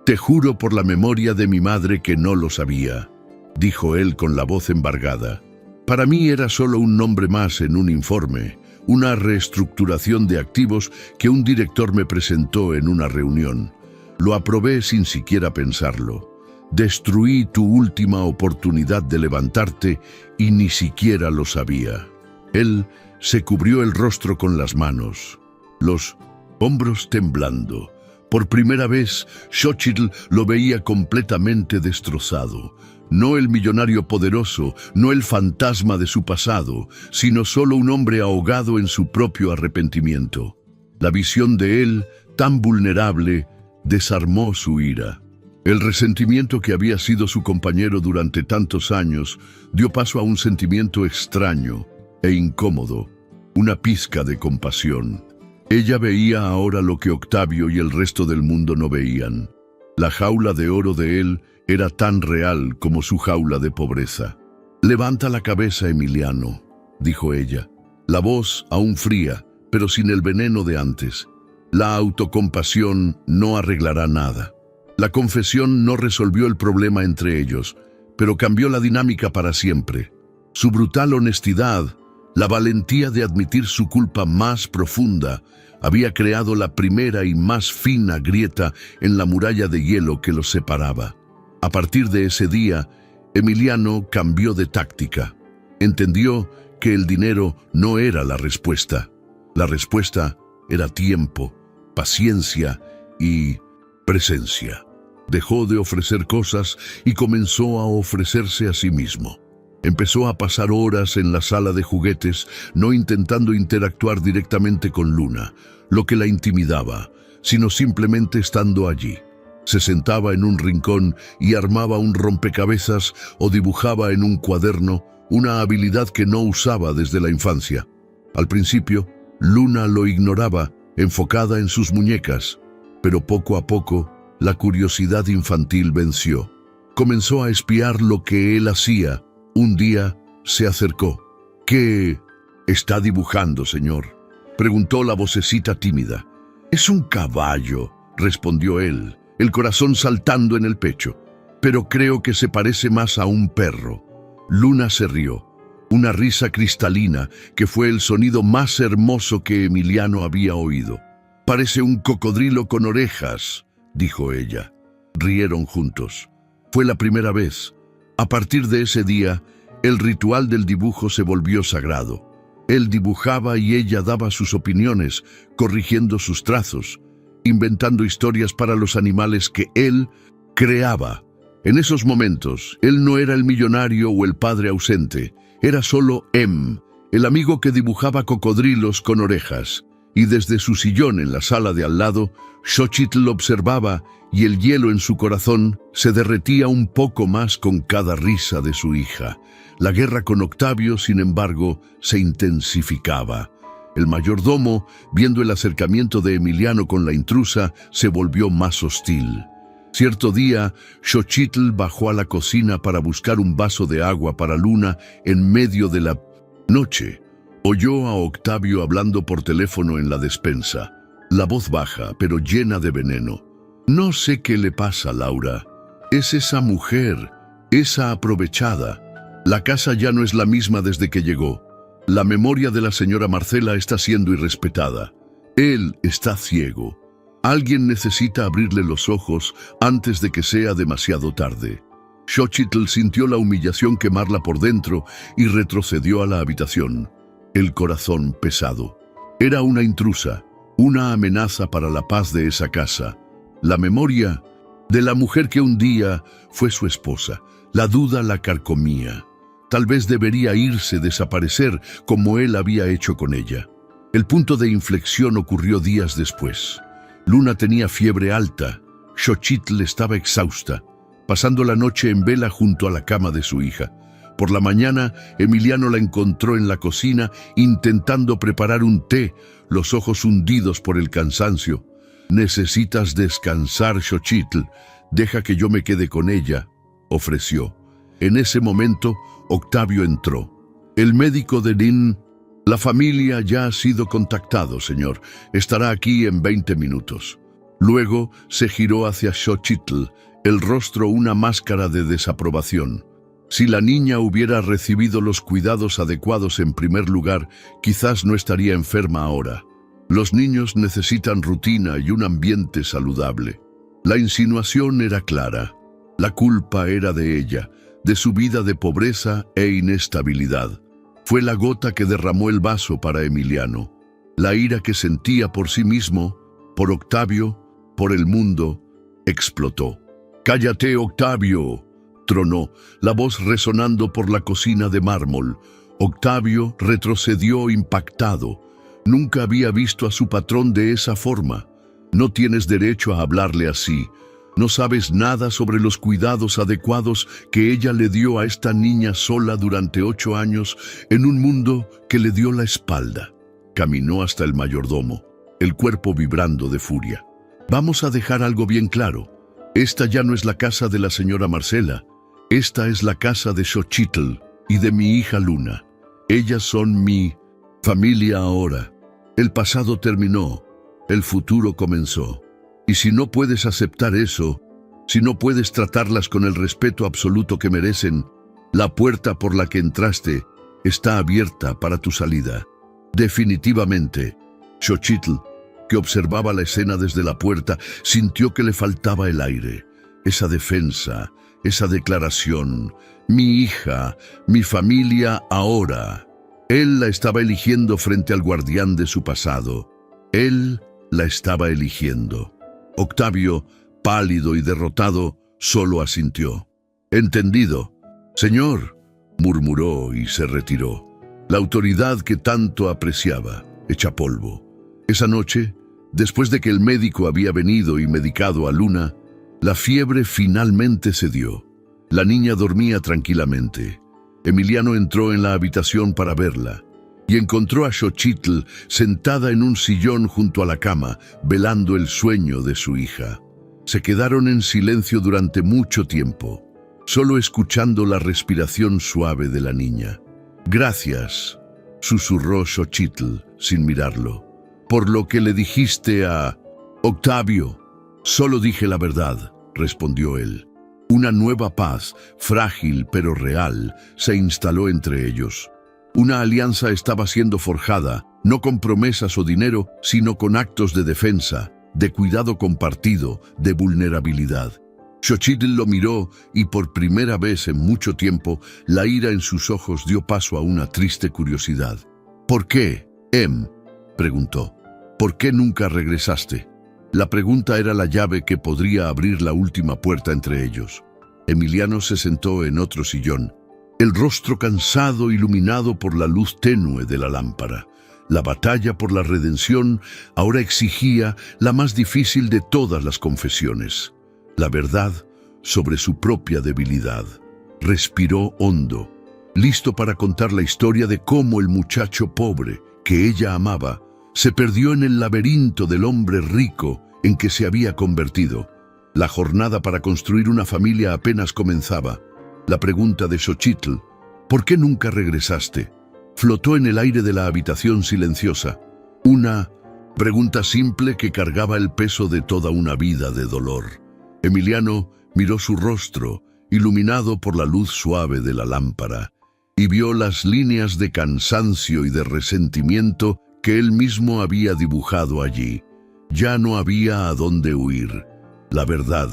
Te juro por la memoria de mi madre que no lo sabía», dijo él con la voz embargada. «Para mí era solo un nombre más en un informe, una reestructuración de activos que un director me presentó en una reunión. Lo aprobé sin siquiera pensarlo. Destruí tu última oportunidad de levantarte y ni siquiera lo sabía». Él se cubrió el rostro con las manos, los hombros temblando. Por primera vez, Xochitl lo veía completamente destrozado. No el millonario poderoso, no el fantasma de su pasado, sino solo un hombre ahogado en su propio arrepentimiento. La visión de él, tan vulnerable, desarmó su ira. El resentimiento que había sido su compañero durante tantos años dio paso a un sentimiento extraño e incómodo, una pizca de compasión. Ella veía ahora lo que Octavio y el resto del mundo no veían. La jaula de oro de él era tan real como su jaula de pobreza. «Levanta la cabeza, Emiliano», dijo ella. La voz aún fría, pero sin el veneno de antes. La autocompasión no arreglará nada. La confesión no resolvió el problema entre ellos, pero cambió la dinámica para siempre. Su brutal honestidad, la valentía de admitir su culpa más profunda, había creado la primera y más fina grieta en la muralla de hielo que los separaba. A partir de ese día, Emiliano cambió de táctica. Entendió que el dinero no era la respuesta. La respuesta era tiempo, paciencia y presencia. Dejó de ofrecer cosas y comenzó a ofrecerse a sí mismo. Empezó a pasar horas en la sala de juguetes, no intentando interactuar directamente con Luna, lo que la intimidaba, sino simplemente estando allí. Se sentaba en un rincón y armaba un rompecabezas o dibujaba en un cuaderno, una habilidad que no usaba desde la infancia. Al principio, Luna lo ignoraba, enfocada en sus muñecas, pero poco a poco, la curiosidad infantil venció. Comenzó a espiar lo que él hacía. Un día se acercó. «¿Qué está dibujando, señor?», preguntó la vocecita tímida. «Es un caballo», respondió él, el corazón saltando en el pecho. «Pero creo que se parece más a un perro». Luna se rió, una risa cristalina que fue el sonido más hermoso que Emiliano había oído. «Parece un cocodrilo con orejas», dijo ella. Rieron juntos. Fue la primera vez. A partir de ese día, el ritual del dibujo se volvió sagrado. Él dibujaba y ella daba sus opiniones, corrigiendo sus trazos, inventando historias para los animales que él creaba. En esos momentos, él no era el millonario o el padre ausente, era solo el amigo que dibujaba cocodrilos con orejas. Y desde su sillón en la sala de al lado, Xochitl observaba y el hielo en su corazón se derretía un poco más con cada risa de su hija. La guerra con Octavio, sin embargo, se intensificaba. El mayordomo, viendo el acercamiento de Emiliano con la intrusa, se volvió más hostil. Cierto día, Xochitl bajó a la cocina para buscar un vaso de agua para Luna en medio de la noche. Oyó a Octavio hablando por teléfono en la despensa, la voz baja, pero llena de veneno. «No sé qué le pasa, Laura. Es esa mujer, esa aprovechada. La casa ya no es la misma desde que llegó. La memoria de la señora Marcela está siendo irrespetada. Él está ciego. Alguien necesita abrirle los ojos antes de que sea demasiado tarde». Xochitl sintió la humillación quemarla por dentro y retrocedió a la habitación. El corazón pesado. Era una intrusa, una amenaza para la paz de esa casa. La memoria de la mujer que un día fue su esposa. La duda la carcomía. Tal vez debería irse, desaparecer, como él había hecho con ella. El punto de inflexión ocurrió días después. Luna tenía fiebre alta. Xochitl estaba exhausta, pasando la noche en vela junto a la cama de su hija. Por la mañana, Emiliano la encontró en la cocina intentando preparar un té, los ojos hundidos por el cansancio. «Necesitas descansar, Xochitl. Deja que yo me quede con ella», ofreció. En ese momento, Octavio entró. «El médico de Nin, la familia ya ha sido contactado, señor. Estará aquí en 20 minutos». Luego se giró hacia Xochitl, el rostro una máscara de desaprobación. Si la niña hubiera recibido los cuidados adecuados en primer lugar, quizás no estaría enferma ahora. Los niños necesitan rutina y un ambiente saludable. La insinuación era clara. La culpa era de ella, de su vida de pobreza e inestabilidad. Fue la gota que derramó el vaso para Emiliano. La ira que sentía por sí mismo, por Octavio, por el mundo, explotó. «¡Cállate, Octavio!», tronó, la voz resonando por la cocina de mármol. Octavio retrocedió impactado. Nunca había visto a su patrón de esa forma. «No tienes derecho a hablarle así». No sabes nada sobre los cuidados adecuados que ella le dio a esta niña sola durante 8 años en un mundo que le dio la espalda. Caminó hasta el mayordomo, el cuerpo vibrando de furia. Vamos a dejar algo bien claro. Esta ya no es la casa de la señora Marcela. Esta es la casa de Xochitl y de mi hija Luna. Ellas son mi familia ahora. El pasado terminó, el futuro comenzó. Y si no puedes aceptar eso, si no puedes tratarlas con el respeto absoluto que merecen, la puerta por la que entraste está abierta para tu salida. Definitivamente. Xochitl, que observaba la escena desde la puerta, sintió que le faltaba el aire. Esa defensa, esa declaración, mi hija, mi familia ahora. Él la estaba eligiendo frente al guardián de su pasado. Él la estaba eligiendo. Octavio, pálido y derrotado, solo asintió. «Entendido. Señor», murmuró y se retiró. La autoridad que tanto apreciaba, hecha polvo. Esa noche, después de que el médico había venido y medicado a Luna, la fiebre finalmente cedió. La niña dormía tranquilamente. Emiliano entró en la habitación para verla y encontró a Xochitl sentada en un sillón junto a la cama, velando el sueño de su hija. Se quedaron en silencio durante mucho tiempo, solo escuchando la respiración suave de la niña. «Gracias», susurró Xochitl sin mirarlo, «por lo que le dijiste a Octavio». «Solo dije la verdad», respondió él. Una nueva paz, frágil pero real, se instaló entre ellos. Una alianza estaba siendo forjada, no con promesas o dinero, sino con actos de defensa, de cuidado compartido, de vulnerabilidad. Xochitl lo miró y por primera vez en mucho tiempo, la ira en sus ojos dio paso a una triste curiosidad. «¿Por qué, Em?», preguntó. «¿Por qué nunca regresaste?». La pregunta era la llave que podría abrir la última puerta entre ellos. Emiliano se sentó en otro sillón, el rostro cansado iluminado por la luz tenue de la lámpara. La batalla por la redención ahora exigía la más difícil de todas las confesiones, la verdad sobre su propia debilidad. Respiró hondo, listo para contar la historia de cómo el muchacho pobre que ella amaba se perdió en el laberinto del hombre rico en que se había convertido. La jornada para construir una familia apenas comenzaba. La pregunta de Xochitl, «¿por qué nunca regresaste?», flotó en el aire de la habitación silenciosa. Una pregunta simple que cargaba el peso de toda una vida de dolor. Emiliano miró su rostro, iluminado por la luz suave de la lámpara, y vio las líneas de cansancio y de resentimiento que él mismo había dibujado allí. Ya no había a dónde huir. La verdad,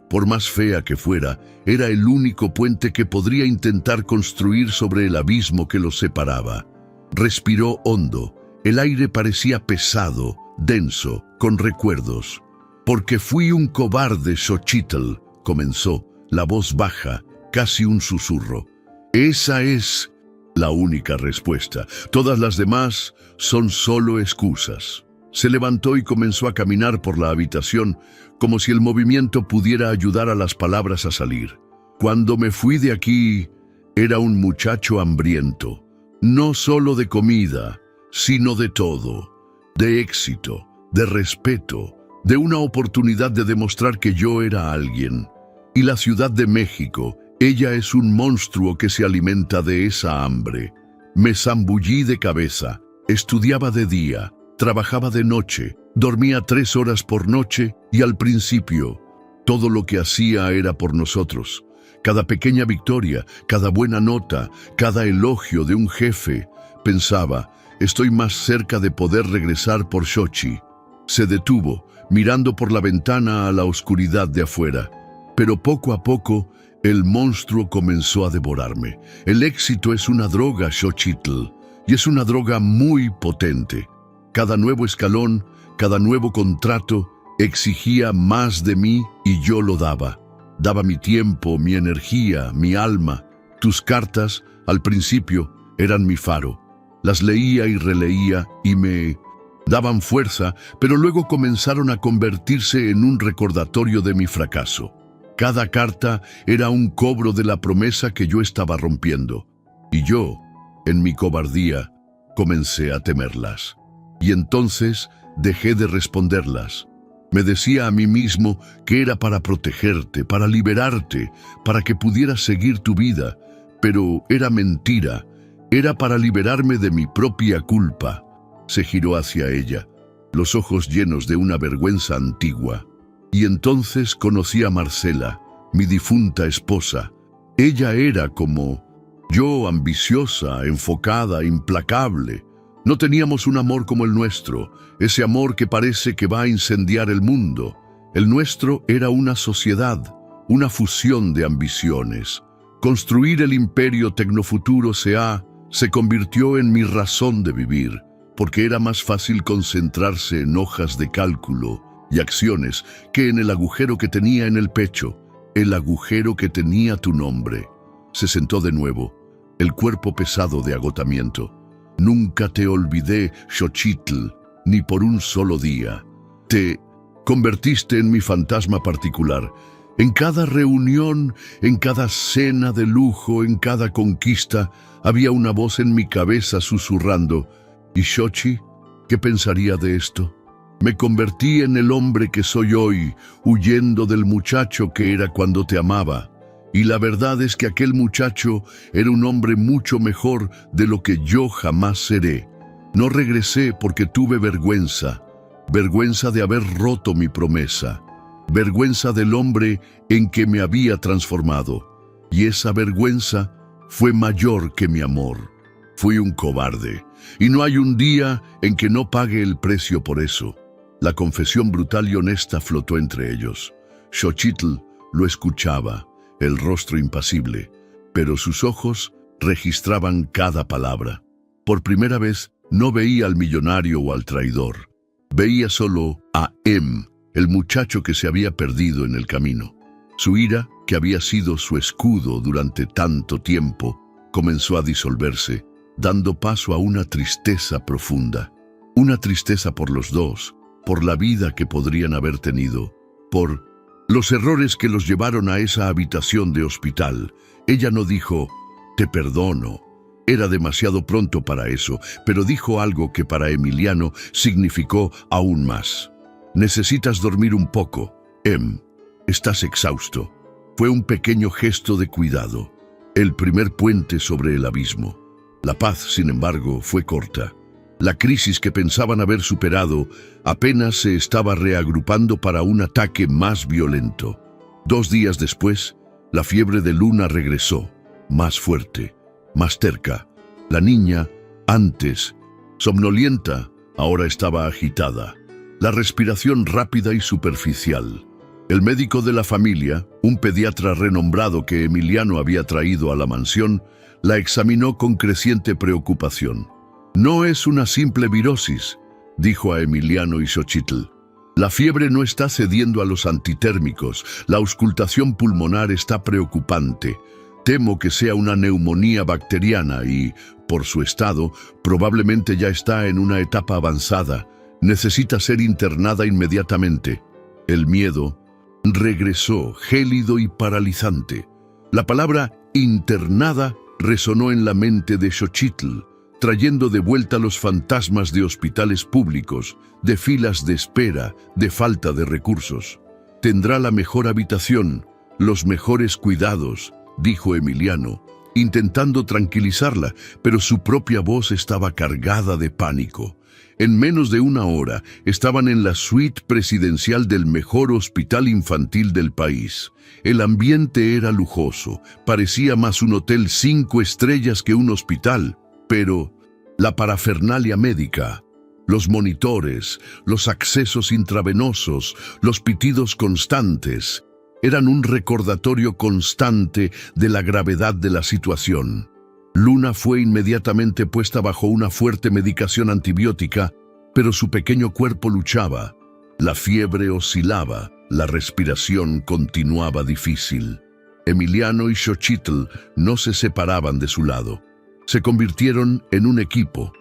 por más fea que fuera, era el único puente que podría intentar construir sobre el abismo que los separaba. Respiró hondo. El aire parecía pesado, denso, con recuerdos. «Porque fui un cobarde, Xochitl», comenzó, la voz baja, casi un susurro. «Esa es la única respuesta. Todas las demás son solo excusas». Se levantó y comenzó a caminar por la habitación, como si el movimiento pudiera ayudar a las palabras a salir. «Cuando me fui de aquí, era un muchacho hambriento, no solo de comida, sino de todo, de éxito, de respeto, de una oportunidad de demostrar que yo era alguien. Y la Ciudad de México, ella es un monstruo que se alimenta de esa hambre. Me zambullí de cabeza, estudiaba de día, trabajaba de noche, dormía 3 horas por noche y al principio todo lo que hacía era por nosotros. Cada pequeña victoria, cada buena nota, cada elogio de un jefe, pensaba, estoy más cerca de poder regresar por Xochi». Se detuvo, mirando por la ventana a la oscuridad de afuera. Pero poco a poco, el monstruo comenzó a devorarme. El éxito es una droga, Xochitl, y es una droga muy potente. Cada nuevo escalón, cada nuevo contrato, exigía más de mí y yo lo daba. Daba mi tiempo, mi energía, mi alma. Tus cartas, al principio, eran mi faro. Las leía y releía y me Daban fuerza, pero luego comenzaron a convertirse en un recordatorio de mi fracaso. Cada carta era un cobro de la promesa que yo estaba rompiendo. Y yo, en mi cobardía, comencé a temerlas. Y entonces dejé de responderlas. Me decía a mí mismo que era para protegerte, para liberarte, para que pudieras seguir tu vida, pero era mentira. Era para liberarme de mi propia culpa. Se giró hacia ella, los ojos llenos de una vergüenza antigua. Y entonces conocí a Marcela, mi difunta esposa. Ella era como yo, ambiciosa, enfocada, implacable. No teníamos un amor como el nuestro, ese amor que parece que va a incendiar el mundo. El nuestro era una sociedad, una fusión de ambiciones. Construir el imperio tecnofuturo se convirtió en mi razón de vivir, porque era más fácil concentrarse en hojas de cálculo y acciones que en el agujero que tenía en el pecho, el agujero que tenía tu nombre. Se sentó de nuevo, el cuerpo pesado de agotamiento. Nunca te olvidé, Xochitl, ni por un solo día. Te convertiste en mi fantasma particular. En cada reunión, en cada cena de lujo, en cada conquista, había una voz en mi cabeza susurrando: ¿y Xochi? ¿Qué pensaría de esto? Me convertí en el hombre que soy hoy, huyendo del muchacho que era cuando te amaba. Y la verdad es que aquel muchacho era un hombre mucho mejor de lo que yo jamás seré. No regresé porque tuve vergüenza, vergüenza de haber roto mi promesa, vergüenza del hombre en que me había transformado. Y esa vergüenza fue mayor que mi amor. Fui un cobarde, y no hay un día en que no pague el precio por eso. La confesión brutal y honesta flotó entre ellos. Xochitl lo escuchaba, el rostro impasible, pero sus ojos registraban cada palabra. Por primera vez no veía al millonario o al traidor. Veía solo a el muchacho que se había perdido en el camino. Su ira, que había sido su escudo durante tanto tiempo, comenzó a disolverse, dando paso a una tristeza profunda. Una tristeza por los dos, por la vida que podrían haber tenido, por los errores que los llevaron a esa habitación de hospital. Ella no dijo: te perdono. Era demasiado pronto para eso, pero dijo algo que para Emiliano significó aún más. Necesitas dormir un poco, Estás exhausto. Fue un pequeño gesto de cuidado, el primer puente sobre el abismo. La paz, sin embargo, fue corta. La crisis que pensaban haber superado apenas se estaba reagrupando para un ataque más violento. 2 días después, la fiebre de Luna regresó, más fuerte, más cerca. La niña, antes somnolienta, ahora estaba agitada. La respiración rápida y superficial. El médico de la familia, un pediatra renombrado que Emiliano había traído a la mansión, la examinó con creciente preocupación. No es una simple virosis, dijo a Emiliano y Xochitl. La fiebre no está cediendo a los antitérmicos, la auscultación pulmonar está preocupante. Temo que sea una neumonía bacteriana y, por su estado, probablemente ya está en una etapa avanzada. Necesita ser internada inmediatamente. El miedo regresó, gélido y paralizante. La palabra internada resonó en la mente de Xochitl, trayendo de vuelta los fantasmas de hospitales públicos, de filas de espera, de falta de recursos. Tendrá la mejor habitación, los mejores cuidados, dijo Emiliano, intentando tranquilizarla, pero su propia voz estaba cargada de pánico. En menos de 1 hora estaban en la suite presidencial del mejor hospital infantil del país. El ambiente era lujoso, parecía más un hotel 5 estrellas que un hospital, pero la parafernalia médica, los monitores, los accesos intravenosos, los pitidos constantes, eran un recordatorio constante de la gravedad de la situación. Luna fue inmediatamente puesta bajo una fuerte medicación antibiótica, pero su pequeño cuerpo luchaba. La fiebre oscilaba, la respiración continuaba difícil. Emiliano y Xochitl no se separaban de su lado. Se convirtieron en un equipo,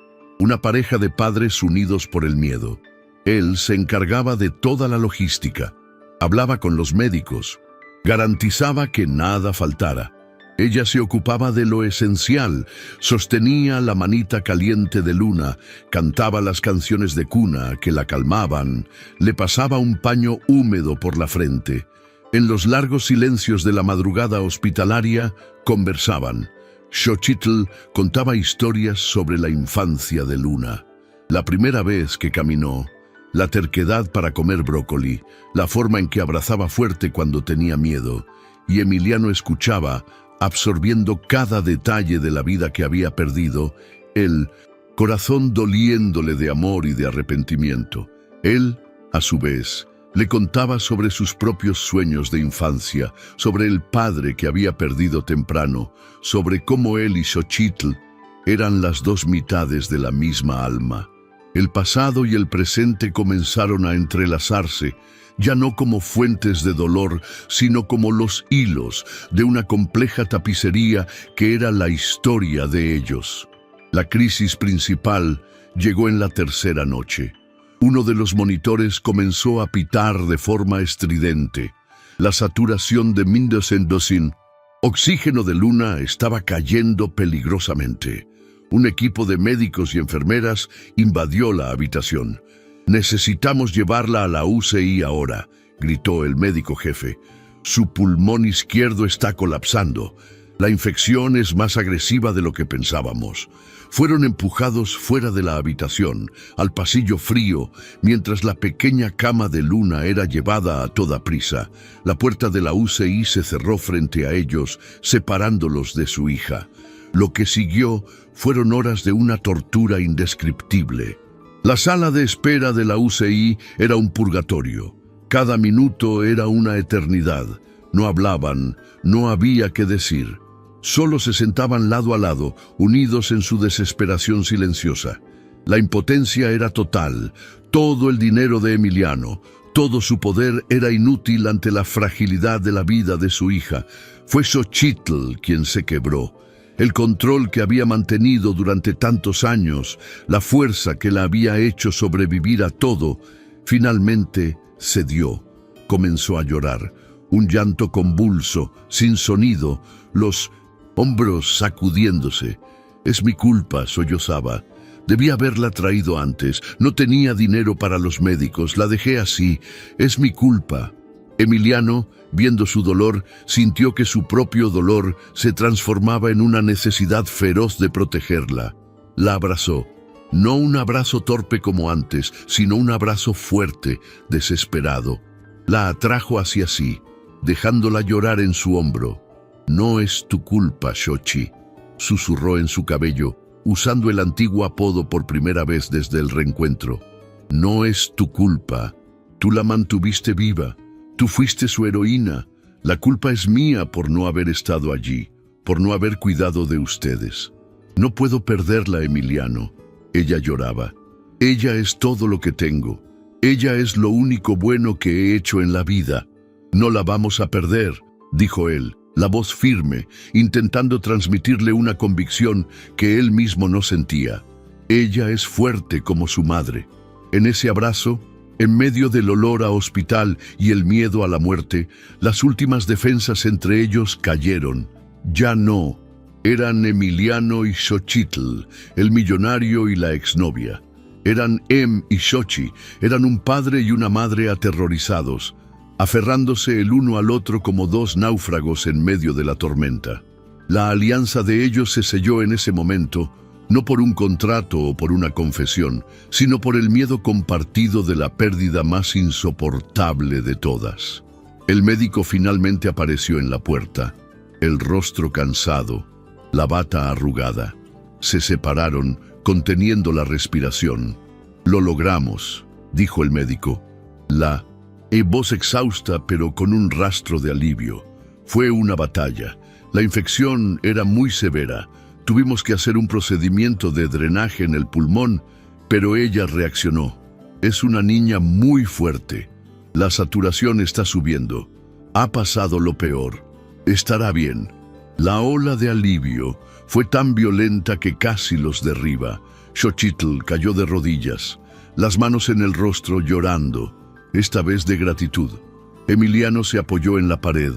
una pareja de padres unidos por el miedo. Él se encargaba de toda la logística, hablaba con los médicos, garantizaba que nada faltara. Ella se ocupaba de lo esencial, sostenía la manita caliente de Luna, cantaba las canciones de cuna que la calmaban, le pasaba un paño húmedo por la frente. En los largos silencios de la madrugada hospitalaria, conversaban. Xochitl contaba historias sobre la infancia de Luna. La primera vez que caminó, la terquedad para comer brócoli, la forma en que abrazaba fuerte cuando tenía miedo, y Emiliano escuchaba, absorbiendo cada detalle de la vida que había perdido, el corazón doliéndole de amor y de arrepentimiento. Él, a su vez, le contaba sobre sus propios sueños de infancia, sobre el padre que había perdido temprano, sobre cómo él y Xochitl eran las dos mitades de la misma alma. El pasado y el presente comenzaron a entrelazarse, ya no como fuentes de dolor, sino como los hilos de una compleja tapicería que era la historia de ellos. La crisis principal llegó en la tercera noche. Uno de los monitores comenzó a pitar de forma estridente. La saturación de Mindosendosin, oxígeno de Luna, estaba cayendo peligrosamente. Un equipo de médicos y enfermeras invadió la habitación. «Necesitamos llevarla a la UCI ahora», gritó el médico jefe. «Su pulmón izquierdo está colapsando. La infección es más agresiva de lo que pensábamos». Fueron empujados fuera de la habitación, al pasillo frío, mientras la pequeña cama de Luna era llevada a toda prisa. La puerta de la UCI se cerró frente a ellos, separándolos de su hija. Lo que siguió fueron horas de una tortura indescriptible. La sala de espera de la UCI era un purgatorio. Cada minuto era una eternidad. No hablaban, no había qué decir. Solo se sentaban lado a lado, unidos en su desesperación silenciosa. La impotencia era total. Todo el dinero de Emiliano, todo su poder era inútil ante la fragilidad de la vida de su hija. Fue Xochitl quien se quebró. El control que había mantenido durante tantos años, la fuerza que la había hecho sobrevivir a todo, finalmente cedió. Comenzó a llorar, un llanto convulso, sin sonido, los hombros sacudiéndose. «Es mi culpa», sollozaba. «Debía haberla traído antes. No tenía dinero para los médicos. La dejé así. Es mi culpa». Emiliano, viendo su dolor, sintió que su propio dolor se transformaba en una necesidad feroz de protegerla. La abrazó. No un abrazo torpe como antes, sino un abrazo fuerte, desesperado. La atrajo hacia sí, dejándola llorar en su hombro. «No es tu culpa, Xochi», susurró en su cabello, usando el antiguo apodo por primera vez desde el reencuentro. «No es tu culpa. Tú la mantuviste viva. Tú fuiste su heroína. La culpa es mía por no haber estado allí, por no haber cuidado de ustedes. No puedo perderla, Emiliano». Ella lloraba. «Ella es todo lo que tengo. Ella es lo único bueno que he hecho en la vida. No la vamos a perder», dijo él, la voz firme, intentando transmitirle una convicción que él mismo no sentía. Ella es fuerte como su madre. En ese abrazo, en medio del olor a hospital y el miedo a la muerte, las últimas defensas entre ellos cayeron. Ya no. Eran Emiliano y Xochitl, el millonario y la exnovia. Eran y Xochi, eran un padre y una madre aterrorizados, aferrándose el uno al otro como dos náufragos en medio de la tormenta. La alianza de ellos se selló en ese momento, no por un contrato o por una confesión, sino por el miedo compartido de la pérdida más insoportable de todas. El médico finalmente apareció en la puerta, el rostro cansado, la bata arrugada. Se separaron, conteniendo la respiración. «Lo logramos», dijo el médico. Voz exhausta, pero con un rastro de alivio. «Fue una batalla. La infección era muy severa. Tuvimos que hacer un procedimiento de drenaje en el pulmón, pero ella reaccionó. Es una niña muy fuerte. La saturación está subiendo. Ha pasado lo peor. Estará bien». La ola de alivio fue tan violenta que casi los derriba. Xochitl cayó de rodillas, las manos en el rostro llorando, esta vez de gratitud. Emiliano se apoyó en la pared,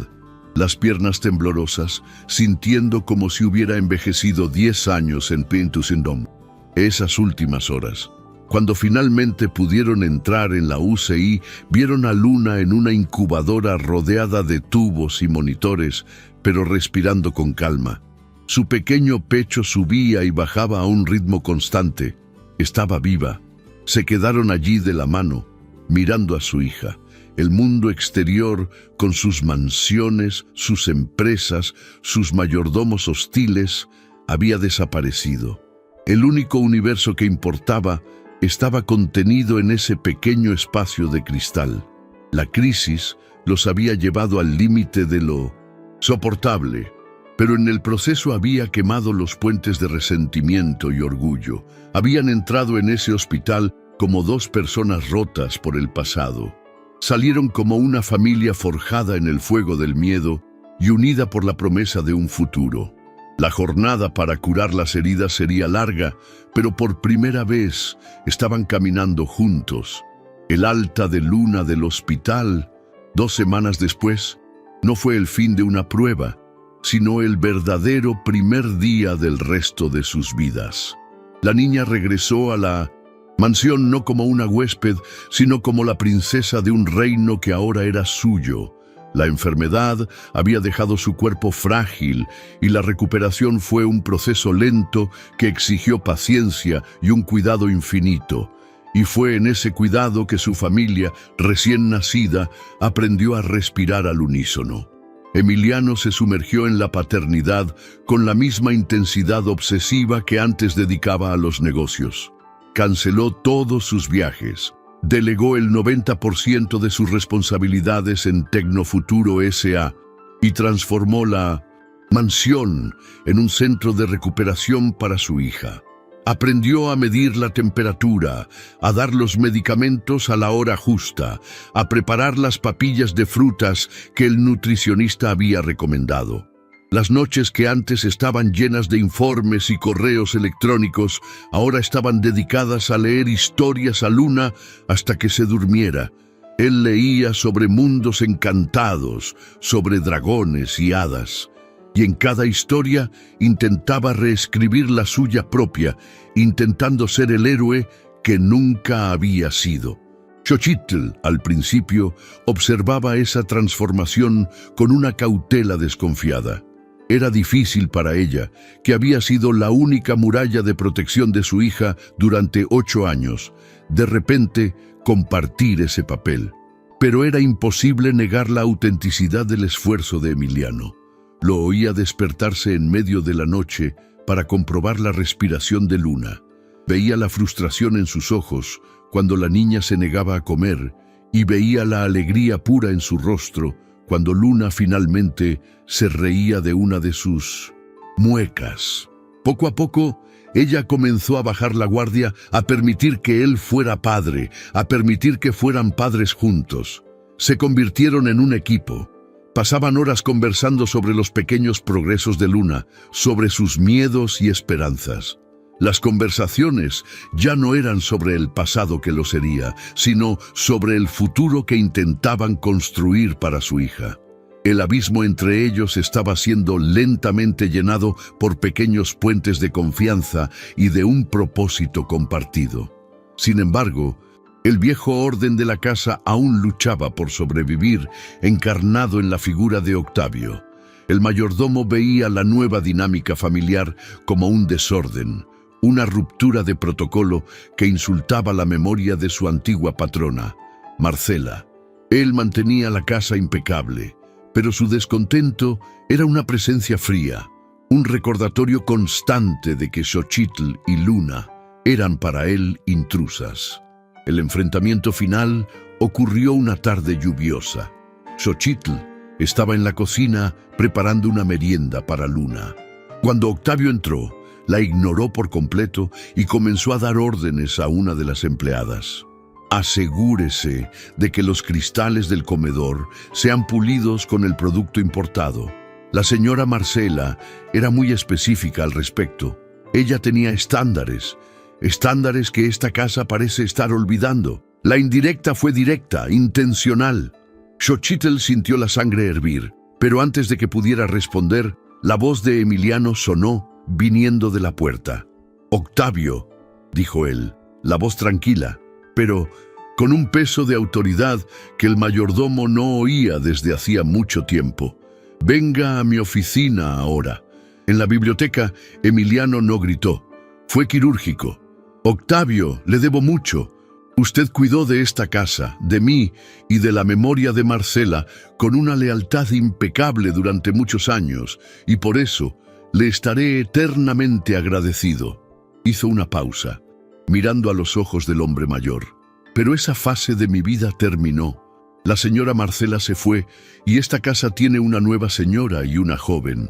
las piernas temblorosas, sintiendo como si hubiera envejecido 10 años en Pintu Syndrome. Esas últimas horas, cuando finalmente pudieron entrar en la UCI, vieron a Luna en una incubadora rodeada de tubos y monitores, pero respirando con calma. Su pequeño pecho subía y bajaba a un ritmo constante. Estaba viva. Se quedaron allí de la mano, mirando a su hija. El mundo exterior, con sus mansiones, sus empresas, sus mayordomos hostiles, había desaparecido. El único universo que importaba estaba contenido en ese pequeño espacio de cristal. La crisis los había llevado al límite de lo soportable, pero en el proceso había quemado los puentes de resentimiento y orgullo. Habían entrado en ese hospital como dos personas rotas por el pasado. Salieron como una familia forjada en el fuego del miedo y unida por la promesa de un futuro. La jornada para curar las heridas sería larga, pero por primera vez estaban caminando juntos. El alta de Luna del hospital, 2 semanas después, no fue el fin de una prueba, sino el verdadero primer día del resto de sus vidas. La niña regresó a la mansión no como una huésped, sino como la princesa de un reino que ahora era suyo. La enfermedad había dejado su cuerpo frágil y la recuperación fue un proceso lento que exigió paciencia y un cuidado infinito. Y fue en ese cuidado que su familia, recién nacida, aprendió a respirar al unísono. Emiliano se sumergió en la paternidad con la misma intensidad obsesiva que antes dedicaba a los negocios. Canceló todos sus viajes. Delegó el 90% de sus responsabilidades en Tecnofuturo S.A. y transformó la mansión en un centro de recuperación para su hija. Aprendió a medir la temperatura, a dar los medicamentos a la hora justa, a preparar las papillas de frutas que el nutricionista había recomendado. Las noches que antes estaban llenas de informes y correos electrónicos, ahora estaban dedicadas a leer historias a Luna hasta que se durmiera. Él leía sobre mundos encantados, sobre dragones y hadas, y en cada historia intentaba reescribir la suya propia, intentando ser el héroe que nunca había sido. Xochitl, al principio, observaba esa transformación con una cautela desconfiada. Era difícil para ella, que había sido la única muralla de protección de su hija durante 8 años, de repente compartir ese papel. Pero era imposible negar la autenticidad del esfuerzo de Emiliano. Lo oía despertarse en medio de la noche para comprobar la respiración de Luna. Veía la frustración en sus ojos cuando la niña se negaba a comer y veía la alegría pura en su rostro cuando Luna finalmente se reía de una de sus muecas. Poco a poco, ella comenzó a bajar la guardia, a permitir que él fuera padre, a permitir que fueran padres juntos. Se convirtieron en un equipo. Pasaban horas conversando sobre los pequeños progresos de Luna, sobre sus miedos y esperanzas. Las conversaciones ya no eran sobre el pasado que lo sería, sino sobre el futuro que intentaban construir para su hija. El abismo entre ellos estaba siendo lentamente llenado por pequeños puentes de confianza y de un propósito compartido. Sin embargo, el viejo orden de la casa aún luchaba por sobrevivir, encarnado en la figura de Octavio. El mayordomo veía la nueva dinámica familiar como un desorden, una ruptura de protocolo que insultaba la memoria de su antigua patrona, Marcela. Él mantenía la casa impecable, pero su descontento era una presencia fría, un recordatorio constante de que Xochitl y Luna eran para él intrusas. El enfrentamiento final ocurrió una tarde lluviosa. Xochitl estaba en la cocina preparando una merienda para Luna. Cuando Octavio entró, la ignoró por completo y comenzó a dar órdenes a una de las empleadas. Asegúrese de que los cristales del comedor sean pulidos con el producto importado. La señora Marcela era muy específica al respecto. Ella tenía estándares estándares que esta casa parece estar olvidando. La indirecta fue directa, intencional. Xochitl sintió la sangre hervir, pero antes de que pudiera responder, la voz de Emiliano sonó viniendo de la puerta. «Octavio», dijo él, la voz tranquila, pero con un peso de autoridad que el mayordomo no oía desde hacía mucho tiempo. «Venga a mi oficina ahora». En la biblioteca, Emiliano no gritó. Fue quirúrgico. «Octavio, le debo mucho. Usted cuidó de esta casa, de mí y de la memoria de Marcela con una lealtad impecable durante muchos años, y por eso le estaré eternamente agradecido». Hizo una pausa, mirando a los ojos del hombre mayor. «Pero esa fase de mi vida terminó. La señora Marcela se fue y esta casa tiene una nueva señora y una joven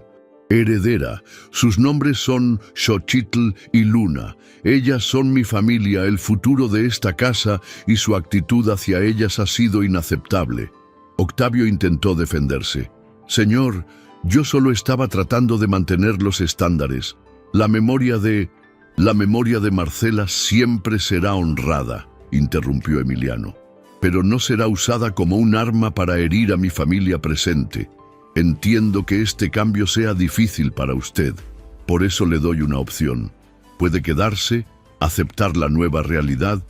heredera. Sus nombres son Xochitl y Luna. Ellas son mi familia, el futuro de esta casa, y su actitud hacia ellas ha sido inaceptable». Octavio intentó defenderse. «Señor, yo solo estaba tratando de mantener los estándares. La memoria de Marcela siempre será honrada», interrumpió Emiliano. «Pero no será usada como un arma para herir a mi familia presente. Entiendo que este cambio sea difícil para usted. Por eso le doy una opción. Puede quedarse, aceptar la nueva realidad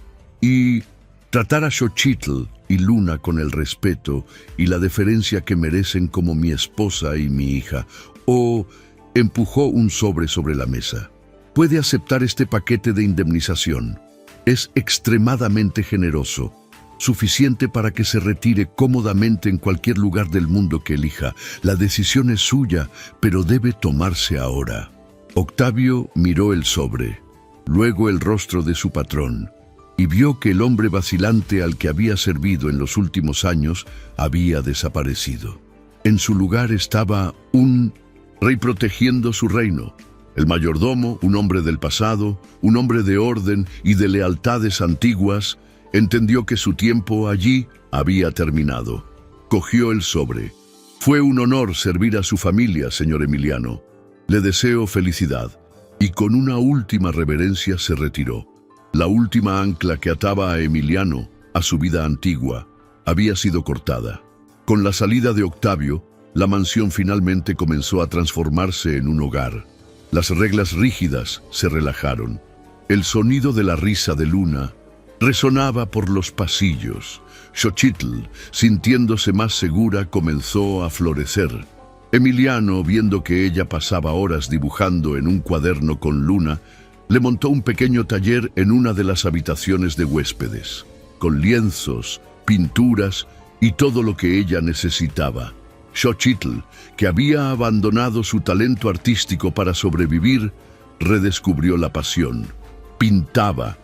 y tratar a Xochitl y Luna con el respeto y la deferencia que merecen como mi esposa y mi hija». O empujó un sobre la mesa. «Puede aceptar este paquete de indemnización. Es extremadamente generoso. Suficiente para que se retire cómodamente en cualquier lugar del mundo que elija. La decisión es suya, pero debe tomarse ahora». Octavio miró el sobre, luego el rostro de su patrón, y vio que el hombre vacilante al que había servido en los últimos años había desaparecido. En su lugar estaba un rey protegiendo su reino. El mayordomo, un hombre del pasado, un hombre de orden y de lealtades antiguas, entendió que su tiempo allí había terminado. Cogió el sobre. «Fue un honor servir a su familia, señor Emiliano. Le deseo felicidad». Y con una última reverencia se retiró. La última ancla que ataba a Emiliano a su vida antigua había sido cortada. Con la salida de Octavio, la mansión finalmente comenzó a transformarse en un hogar. Las reglas rígidas se relajaron. El sonido de la risa de Luna resonaba por los pasillos. Xochitl, sintiéndose más segura, comenzó a florecer. Emiliano, viendo que ella pasaba horas dibujando en un cuaderno con Luna, le montó un pequeño taller en una de las habitaciones de huéspedes, con lienzos, pinturas y todo lo que ella necesitaba. Xochitl, que había abandonado su talento artístico para sobrevivir, redescubrió la pasión. Pintaba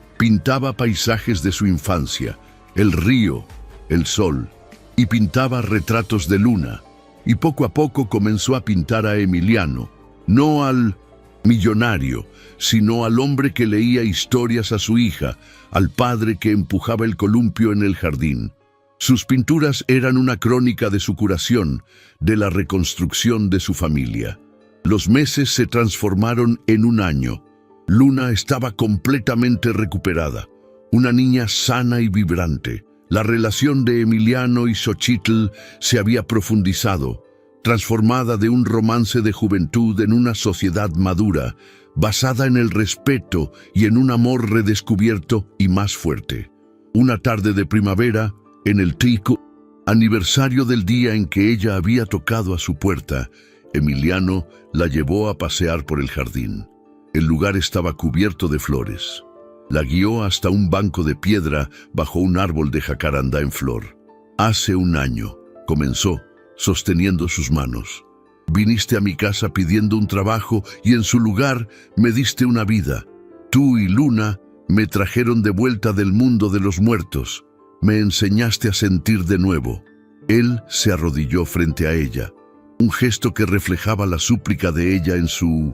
paisajes de su infancia, el río, el sol, y pintaba retratos de Luna. Y poco a poco comenzó a pintar a Emiliano, no al millonario, sino al hombre que leía historias a su hija, al padre que empujaba el columpio en el jardín. Sus pinturas eran una crónica de su curación, de la reconstrucción de su familia. Los meses se transformaron en un año. Luna estaba completamente recuperada, una niña sana y vibrante. La relación de Emiliano y Xochitl se había profundizado, transformada de un romance de juventud en una sociedad madura, basada en el respeto y en un amor redescubierto y más fuerte. Una tarde de primavera, en el Tico, aniversario del día en que ella había tocado a su puerta, Emiliano la llevó a pasear por el jardín. El lugar estaba cubierto de flores. La guió hasta un banco de piedra bajo un árbol de jacarandá en flor. «Hace un año», comenzó, sosteniendo sus manos. «Viniste a mi casa pidiendo un trabajo y en su lugar me diste una vida. Tú y Luna me trajeron de vuelta del mundo de los muertos. Me enseñaste a sentir de nuevo». Él se arrodilló frente a ella, un gesto que reflejaba la súplica de ella en su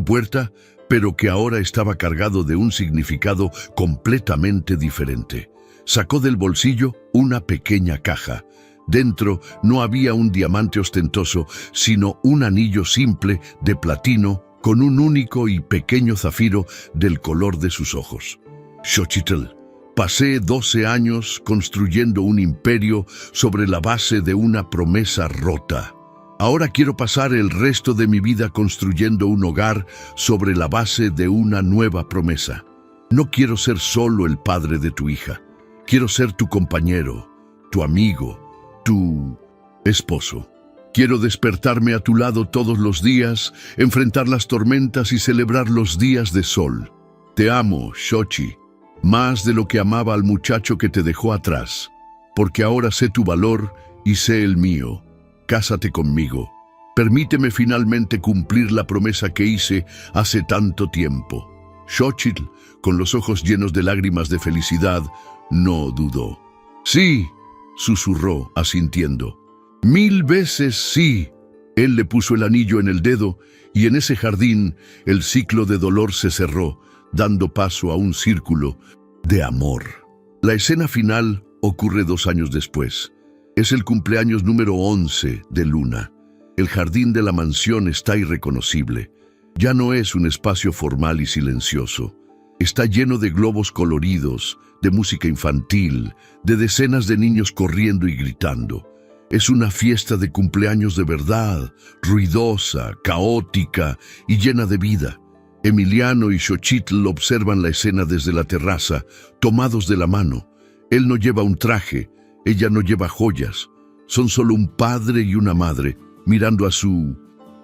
puerta, pero que ahora estaba cargado de un significado completamente diferente. Sacó del bolsillo una pequeña caja. Dentro no había un diamante ostentoso, sino un anillo simple de platino con un único y pequeño zafiro del color de sus ojos. Xochitl, pasé 12 años construyendo un imperio sobre la base de una promesa rota. Ahora quiero pasar el resto de mi vida construyendo un hogar sobre la base de una nueva promesa. No quiero ser solo el padre de tu hija. Quiero ser tu compañero, tu amigo, tu esposo. Quiero despertarme a tu lado todos los días, enfrentar las tormentas y celebrar los días de sol. Te amo, Xochi, más de lo que amaba al muchacho que te dejó atrás, porque ahora sé tu valor y sé el mío. Cásate conmigo. Permíteme finalmente cumplir la promesa que hice hace tanto tiempo. Xochitl, con los ojos llenos de lágrimas de felicidad, no dudó. Sí, susurró, asintiendo. 1000 veces sí. Él le puso el anillo en el dedo y en ese jardín el ciclo de dolor se cerró, dando paso a un círculo de amor. La escena final ocurre 2 años después. Es el cumpleaños número 11 de Luna. El jardín de la mansión está irreconocible. Ya no es un espacio formal y silencioso. Está lleno de globos coloridos, de música infantil, de decenas de niños corriendo y gritando. Es una fiesta de cumpleaños de verdad, ruidosa, caótica y llena de vida. Emiliano y Xochitl observan la escena desde la terraza, tomados de la mano. Él no lleva un traje, ella no lleva joyas. Son solo un padre y una madre, mirando a su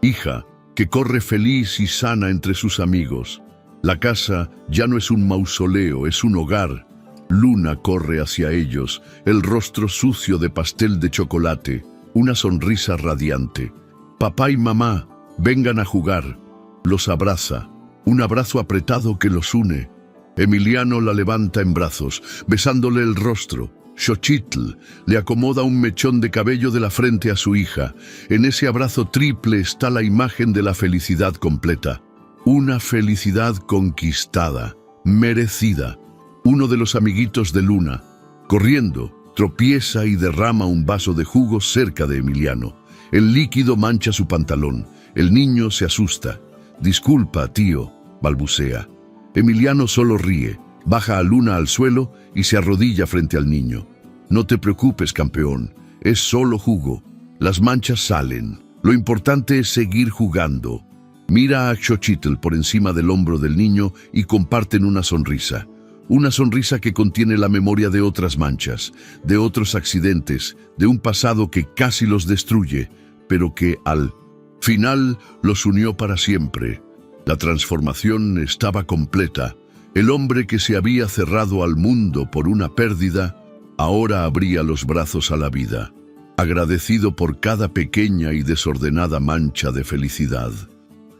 hija, que corre feliz y sana entre sus amigos. La casa ya no es un mausoleo, es un hogar. Luna corre hacia ellos, el rostro sucio de pastel de chocolate, una sonrisa radiante. Papá y mamá, vengan a jugar. Los abraza, un abrazo apretado que los une. Emiliano la levanta en brazos, besándole el rostro. Xochitl le acomoda un mechón de cabello de la frente a su hija. En ese abrazo triple está la imagen de la felicidad completa. Una felicidad conquistada, merecida. Uno de los amiguitos de Luna, corriendo, tropieza y derrama un vaso de jugo cerca de Emiliano. El líquido mancha su pantalón. El niño se asusta. «Disculpa, tío», balbucea. Emiliano solo ríe, baja a Luna al suelo y se arrodilla frente al niño. «No te preocupes, campeón, es solo jugo. Las manchas salen. Lo importante es seguir jugando». Mira a Xochitl por encima del hombro del niño y comparten una sonrisa. Una sonrisa que contiene la memoria de otras manchas, de otros accidentes, de un pasado que casi los destruye, pero que al final los unió para siempre. La transformación estaba completa. El hombre que se había cerrado al mundo por una pérdida, ahora abría los brazos a la vida, agradecido por cada pequeña y desordenada mancha de felicidad.